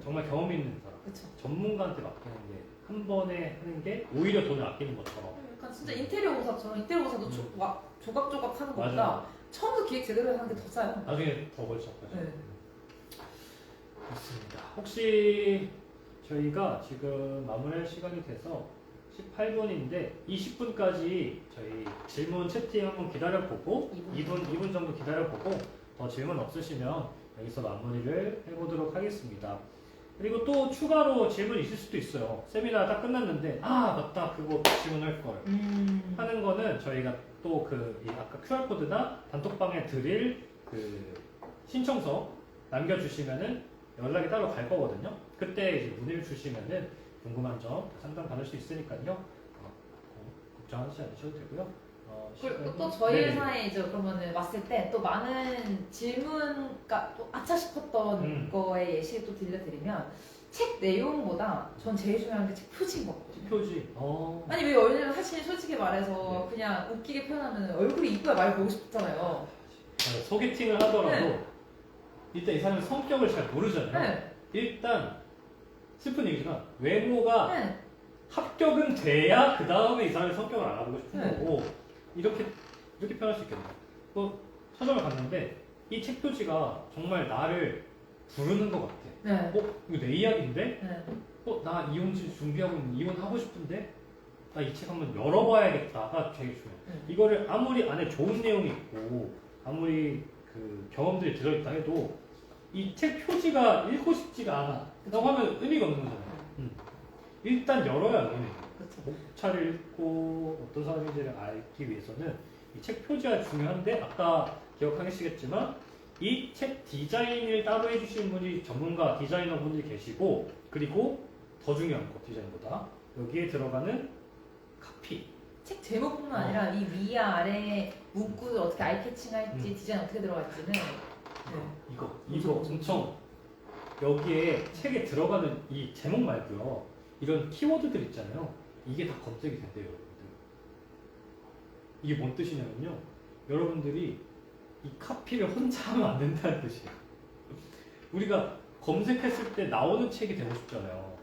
정말 경험 있는 사람, 그쵸. 전문가한테 맡기는 게 한 번에 하는 게 오히려 돈을 아끼는 것처럼. 약간 진짜 인테리어 공사처럼 인테리어 공사도 조각조각 하는 것보다 맞아. 처음부터 기획 제대로 하는 게 더 싸요. 나중에 더 벌죠. 네. 그렇습니다. 혹시 저희가 지금 마무리할 시간이 돼서 18분인데 20분까지 저희 질문 채팅 한번 기다려보고 2분 정도 기다려보고 더 질문 없으시면 여기서 마무리를 해보도록 하겠습니다. 그리고 또 추가로 질문 있을 수도 있어요. 세미나 다 끝났는데 맞다 그거 질문할 걸 하는 거는 저희가 또 아까 QR코드나 단톡방에 드릴 그 신청서 남겨주시면은 연락이 따로 갈 거거든요. 그때 이제 문의를 주시면은 궁금한 점 상담 받을 수 있으니까요. 걱정하지 않으셔도 되고요. 그리고 또 저희 회사에 이제 그러면은 왔을 때 또 많은 질문가 또 아차 싶었던 거에 예시를 또 들려드리면 책 내용보다 전 제일 중요한 게 책 표지인 것 같거든요. 표지. 아니 왜 얼굴은 사실 솔직히 말해서 그냥 웃기게 표현하면 얼굴이 이뻐야 말 보고 싶잖아요. 소개팅을 하더라도 일단 이 사람의 성격을 잘 모르잖아요. 네. 일단 슬픈 얘기지만 외모가 네. 합격은 돼야 그 다음에 이 사람의 성격을 알아보고 싶은 거고 이렇게 표현할 수 있겠네요. 또 서점을 갔는데 이 책 표지가 정말 나를 부르는 것 같아. 네. 이거 내 이야기인데? 네. 나 이혼지 준비하고 있는 이혼하고 싶은데? 나 이 책 한번 열어봐야겠다가 되게 중요해. 이거를 아무리 안에 좋은 내용이 있고 아무리 그 경험들이 들어있다 해도 이 책 표지가 읽고 싶지가 않아. 라고 하면 의미가 없는 거잖아요. 일단 열어야 알게 돼요. 그렇죠. 목차를 읽고 어떤 사람인지를 알기 위해서는 이 책 표지가 중요한데 아까 기억하시겠지만 이 책 디자인을 따로 해주신 분이 전문가 디자이너 분들이 계시고 그리고 더 중요한 거 디자인보다 여기에 들어가는 카피 책 제목뿐만 아니라 이 위와 아래 문구를 어떻게 아이캐칭할지 디자인 어떻게 들어갈지는 이거 엄청 여기에 책에 들어가는 이 제목 말고요 이런 키워드들 있잖아요 이게 다 검색이 된대요 여러분들 이게 뭔 뜻이냐면요 여러분들이 이 카피를 혼자 하면 안 된다는 뜻이에요 우리가 검색했을 때 나오는 책이 되고 싶잖아요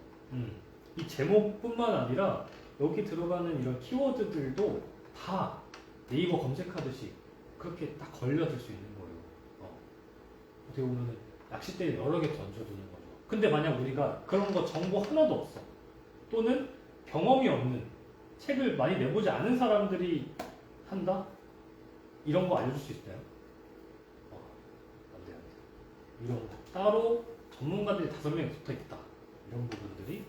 이 제목뿐만 아니라 여기 들어가는 이런 키워드들도 다 네이버 검색하듯이 그렇게 딱 걸려들 수 있는 거예요 어떻게 보면 낚싯대에 여러 개 던져두는 거죠 근데 만약 우리가 그런 거 정보 하나도 없어 또는 경험이 없는 책을 많이 내보지 않은 사람들이 한다? 이런 거 알려줄 수 있어요? 안 돼요. 이런 거 따로 전문가들이 5명이 붙어 있다. 이런 부분들이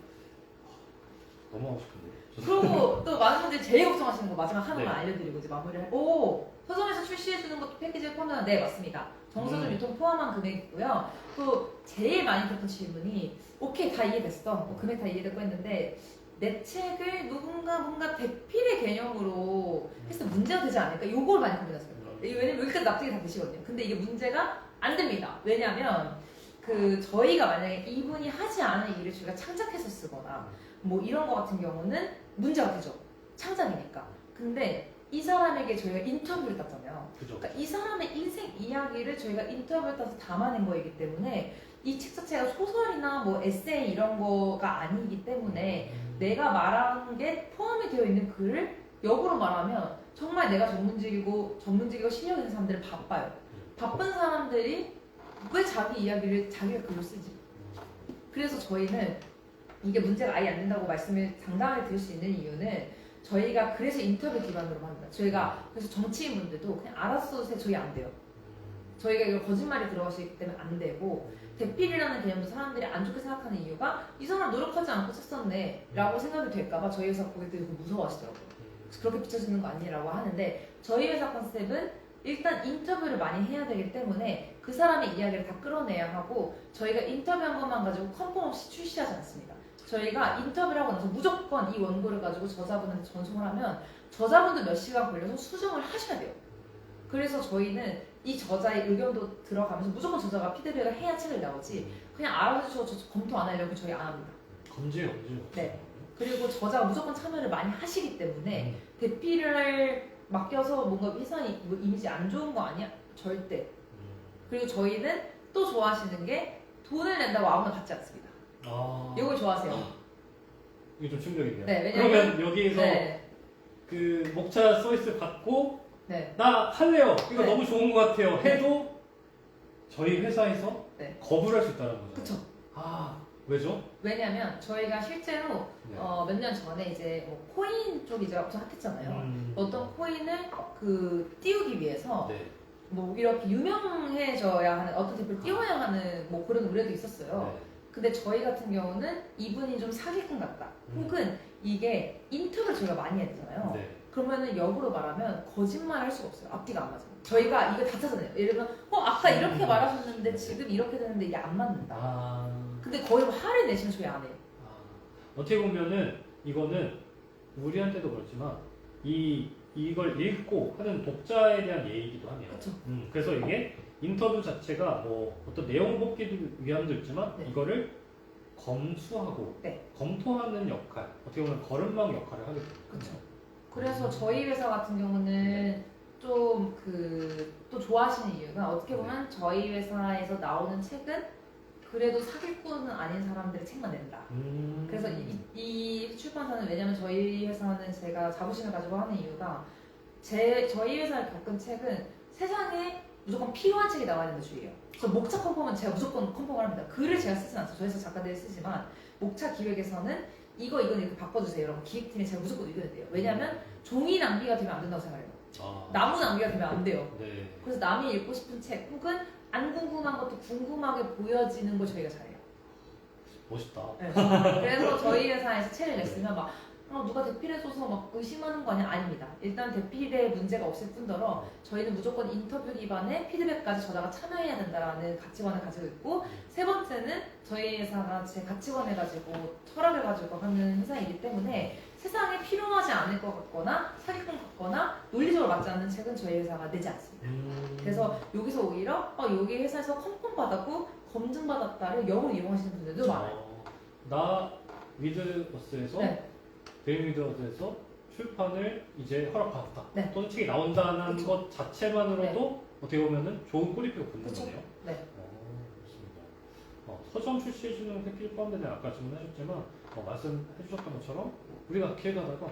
너무 하고 싶은데. 그리고 또 많은 분들이 제일 걱정하시는 거 마지막 하나만 네. 알려드리고 이제 마무리를 오 서점에서 출시해주는 것도 패키지에 포함되나? 네 맞습니다. 정서점 유통 포함한 금액이고요. 또 제일 많이 듣던 질문이 오케이 다 이해됐어. 금액 다 이해됐고 했는데 내 책을 누군가 뭔가 대필의 개념으로 해서 문제가 되지 않을까? 요걸 많이 고민하세요. 왜냐면 여기까지 납득이 다 되시거든요. 근데 이게 문제가 안 됩니다. 왜냐면 그 저희가 만약에 이분이 하지 않은 일을 저희가 창작해서 쓰거나 뭐 이런 거 같은 경우는 문제가 되죠. 창작이니까. 근데 이 사람에게 저희가 인터뷰를 땄잖아요. 그죠. 그러니까 이 사람의 인생 이야기를 저희가 인터뷰를 따서 담아낸 거이기 때문에 이 책 자체가 소설이나 뭐 에세이 이런 거가 아니기 때문에 내가 말한 게 포함이 되어 있는 글을 역으로 말하면 정말 내가 전문직이고 실력 있는 사람들은 바빠요. 바쁜 사람들이 왜 자기 이야기를 자기가 글로 쓰지? 그래서 저희는 이게 문제가 아예 안 된다고 말씀을 당당하게 드릴 수 있는 이유는 저희가 그래서 인터뷰 기반으로 합니다. 저희가 그래서 정치인분들도 그냥 알아서 써주세요. 저희 안 돼요. 저희가 이걸 거짓말이 들어가시기 때문에 안 되고 대필이라는 개념도 사람들이 안 좋게 생각하는 이유가 이 사람 노력하지 않고 썼었네 라고 생각이 될까봐 저희 회사 고객들이 무서워하시더라고요. 그래서 그렇게 비춰지는 거 아니라고 하는데 저희 회사 컨셉은 일단 인터뷰를 많이 해야 되기 때문에 그 사람의 이야기를 다 끌어내야 하고 저희가 인터뷰한 것만 가지고 컨펌 없이 출시하지 않습니다. 저희가 인터뷰를 하고 나서 무조건 이 원고를 가지고 저자분한테 전송을 하면 저자분도 몇 시간 걸려서 수정을 하셔야 돼요. 그래서 저희는 이 저자의 의견도 들어가면서 무조건 저자가 피드백을 해야 책을 나오지 그냥 알아서 저 검토 안 하려고 저희 안 합니다. 검증. 네. 그리고 저자가 무조건 참여를 많이 하시기 때문에 대피를 맡겨서 뭔가 회사의 뭐 이미지 안 좋은 거 아니야? 절대. 그리고 저희는 또 좋아하시는 게 돈을 낸다고 아무나 받지 않습니다. 이걸 좋아하세요. 이게 좀 충격이네요. 네, 왜냐면 그러면 여기에서 네. 그 목차 서비스 받고 네. 나 할래요. 이거 네. 너무 좋은 것 같아요. 해도 저희 회사에서 네. 거부를 할 수 있다는 거죠. 그쵸. 왜죠? 왜냐면 저희가 실제로 네. 몇 년 전에 이제 뭐 코인 쪽이 이제 엄청 핫했잖아요. 어떤 코인을 그 띄우기 위해서 네. 뭐 이렇게 유명해져야 하는 어떤 대표를 띄워야 하는 뭐 그런 우려도 있었어요. 네. 근데 저희 같은 경우는 이분이 좀 사기꾼 같다. 혹은 이게 인터뷰를 저희가 많이 했잖아요. 네. 그러면은 역으로 말하면 거짓말 할 수가 없어요. 앞뒤가 안 맞아요. 저희가 이거 다 찾아내요. 예를 들면 아까 이렇게 말하셨는데 지금 이렇게 되는데 이게 안 맞는다. 근데 거의 뭐 화를 내시면 저희 안 해요. 어떻게 보면은 이거는 우리한테도 그렇지만 이걸 읽고 하는 독자에 대한 예의이기도 하네요. 그렇죠. 그래서 이게 인터뷰 자체가 뭐 어떤 내용 뽑기를 위함도 있지만 네. 이거를 검수하고 네. 검토하는 역할, 어떻게 보면 거름망 역할을 하게 됩니다. 그렇죠. 그래서 저희 회사 같은 경우는 좀 또 좋아하시는 이유가 어떻게 보면 저희 회사에서 나오는 책은 그래도 사기꾼은 아닌 사람들의 책만 낸다. 그래서 이 출판사는 왜냐면 저희 회사는 제가 자부심을 가지고 하는 이유가 저희 회사를 겪은 책은 세상에 무조건 필요한 책이 나와야 된다 주의예요. 그래서 목차 컨펌은 제가 무조건 컨펌을 합니다. 글을 제가 쓰진 않죠. 저희 회사 작가들이 쓰지만 목차 기획에서는 이건 이렇게 바꿔주세요. 이런 기획팀이 제가 무조건 의견을 내요. 왜냐하면 종이 낭비가 되면 안 된다고 생각해요. 나무 낭비가 되면 안 돼요. 네. 그래서 남이 읽고 싶은 책 혹은 안 궁금한 것도 궁금하게 보여지는 걸 저희가 잘해요. 멋있다. 네. 그래서 저희 회사에서 책을 냈으면 막 누가 대필해줘서 막 의심하는 거 아니야? 아닙니다. 일단 대필에 문제가 없을 뿐더러 저희는 무조건 인터뷰 기반의 피드백까지 저자가 참여해야 된다라는 가치관을 가지고 있고, 세 번째는 저희 회사가 제 가치관을 가지고 철학을 가지고 하는 회사이기 때문에 세상에 필요하지 않을 것 같거나 사기꾼 같거나 논리적으로 맞지 않는 책은 저희 회사가 내지 않습니다. 그래서 여기서 오히려 여기 회사에서 컨펌 받았고 검증받았다를 영어로 이용하시는 분들도 많아요. 나 위드버스에서 네. 데이미드에서 출판을 이제 허락받았다. 네. 또는 책이 나온다는 그쵸. 것 자체만으로도 어떻게 보면은 좋은 꼬리표가 붙는 그쵸. 거네요. 네. 그렇습니다. 서점 출시해주는 새끼 포함되는 아까 질문하셨지만 말씀해주셨던 것처럼 우리가 길 가다가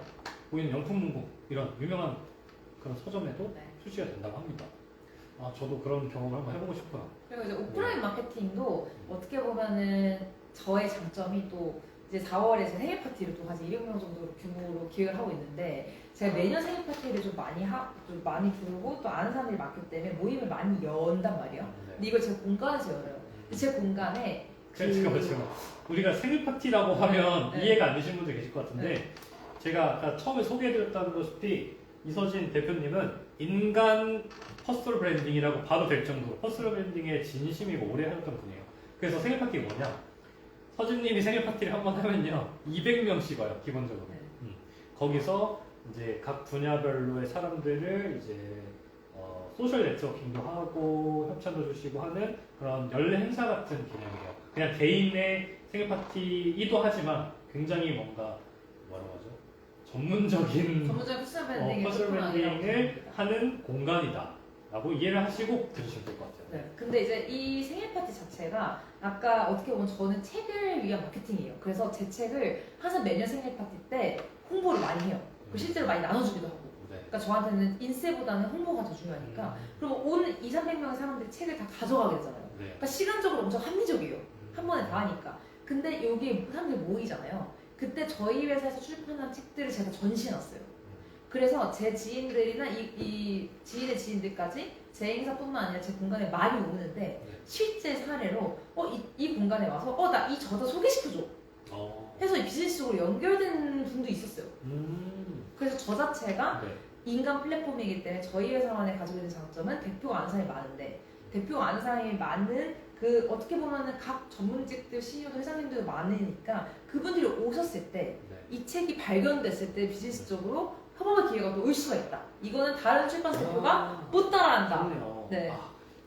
보이는 영풍문고 이런 유명한 그런 서점에도 네. 출시가 된다고 합니다. 저도 그런 경험을 한번 해보고 싶어요. 그리고 이제 오프라인 마케팅도 어떻게 보면은 저의 장점이 또 이제 4월에 제 생일 파티를 또 한 200명 정도 규모로 기획을 하고 있는데, 제가 매년 생일 파티를 좀 많이 부르고 또 아는 사람들이 많기 때문에 모임을 많이 연단 말이에요. 네. 근데 이걸 제 공간에서 열어요. 근데 제 공간에 잠깐만. 우리가 생일 파티라고 하면 네. 이해가 안 되시는 분들 계실 것 같은데, 제가 아까 처음에 소개해드렸다시피 이서진 대표님은 인간 퍼스널 브랜딩이라고 봐도 될 정도로 퍼스널 브랜딩에 진심이고 오래 하셨던 분이에요. 그래서 생일 파티가 뭐냐? 서진님이 생일 파티를 한 번 하면요 200명씩 와요 기본적으로. 네. 거기서 이제 각 분야별로의 사람들을 이제 소셜 네트워킹도 하고 협찬도 주시고 하는 그런 연례 행사 같은 개념이에요. 그냥 개인의 생일 파티이기도 하지만 굉장히 뭔가 뭐라고 하죠? 전문적인 퍼스널 퍼스널 브랜딩을 하는 공간이다 라고 이해를 하시고 들으시면 될 것 같아요. 네. 근데 이제 이 생일 파티 자체가 아까 어떻게 보면 저는 책을 위한 마케팅이에요. 그래서 제 책을 항상 매년 생일 파티 때 홍보를 많이 해요. 실제로 많이 나눠주기도 하고. 네. 그러니까 저한테는 인쇄보다는 홍보가 더 중요하니까. 그럼 온 200~300명의 사람들이 책을 다 가져가게 되잖아요. 네. 그러니까 시간적으로 엄청 합리적이에요. 한 번에 다 하니까. 근데 여기 사람들이 모이잖아요. 그때 저희 회사에서 출판한 책들을 제가 전시해놨어요. 그래서 제 지인들이나 이 지인의 지인들까지 제 행사뿐만 아니라 제 공간에 많이 오는데, 실제 사례로 이 공간에 와서 나 이 저자 소개시켜줘 해서 이 비즈니스적으로 연결된 분도 있었어요. 그래서 저 자체가 네. 인간 플랫폼이기 때문에 저희 회사만에 가지고 있는 장점은 대표가 아는 사람이 많은데, 대표가 아는 사람이 많은 그 어떻게 보면은 각 전문직들 CEO도 회장님들 많으니까 그분들이 오셨을 때 이 책이 발견됐을 때 비즈니스적으로 협업의 기회가 또 올 수가 있다. 이거는 다른 출판사 대표가 못 따라한다. 그렇네요. 네.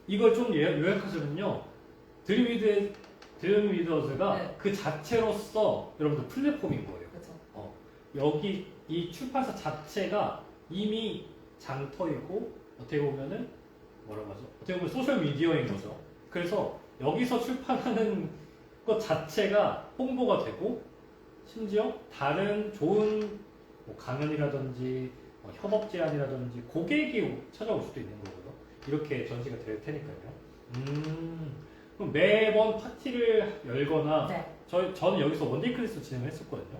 이걸 좀 요약하자면요. 드림리더즈가 네. 그 자체로서 여러분들 플랫폼인 거예요. 그렇죠. 여기 이 출판사 자체가 이미 장터이고 어떻게 보면은 뭐라고 하죠? 어떻게 보면 소셜 미디어인 거죠. 그래서 여기서 출판하는 것 자체가 홍보가 되고, 심지어 다른 좋은 강연이라든지 협업 제안이라든지 고객이 찾아올 수도 있는 거고요. 이렇게 전시가 될 테니까요. 그럼 매번 파티를 열거나, 네. 저는 여기서 원데이 클래스 진행을 했었거든요.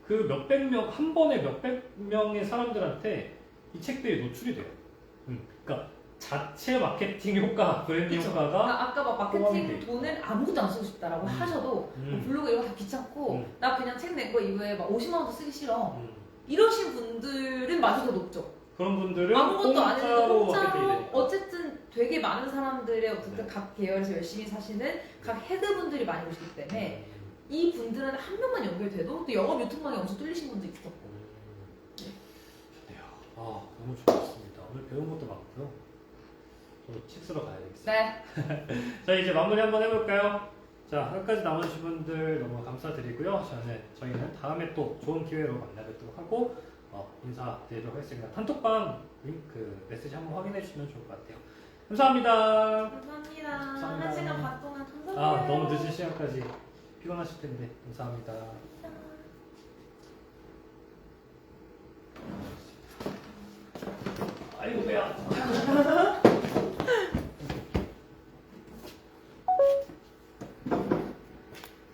그 몇백 명, 한 번에 몇백 명의 사람들한테 이 책들이 노출이 돼요. 그러니까 자체 마케팅 효과, 브랜드 그쵸. 효과가 아까 막 마케팅 포함돼 돈을 아무것도 안 쓰고 싶다라고 하셔도 블로그 이런 거 다 귀찮고 나 그냥 책 낸 거 이후에 막 50만 원도 쓰기 싫어 이러신 분들은 맞이 더 높죠. 그런 분들은 아무것도 안 했는데 공짜로 마케팅이 어쨌든 되게 많은 사람들의 어쨌든 네. 각 계열에서 열심히 사시는 각 헤드분들이 많이 오시기 때문에 이 분들은 한 명만 연결돼도 또 영업 유통망이 엄청 뚫리신 분도 있었고. 좋네요. 너무 좋았습니다. 오늘 배운 것도 많고요. 저도 책 쓰러 가야겠습니다. 네. 자, 이제 마무리 한번 해볼까요? 자, 끝까지 남아주신 분들 너무 감사드리고요. 저희는 다음에 또 좋은 기회로 만나뵙도록 하고 인사드리도록 하겠습니다. 단톡방 링크 메시지 한번 확인해 주시면 좋을 것 같아요. 감사합니다. 감사합니다. 감사합니다. 1시간 반 동안 감사합니다. 너무 늦은 시간까지 피곤하실 텐데 감사합니다. 아이고 배야.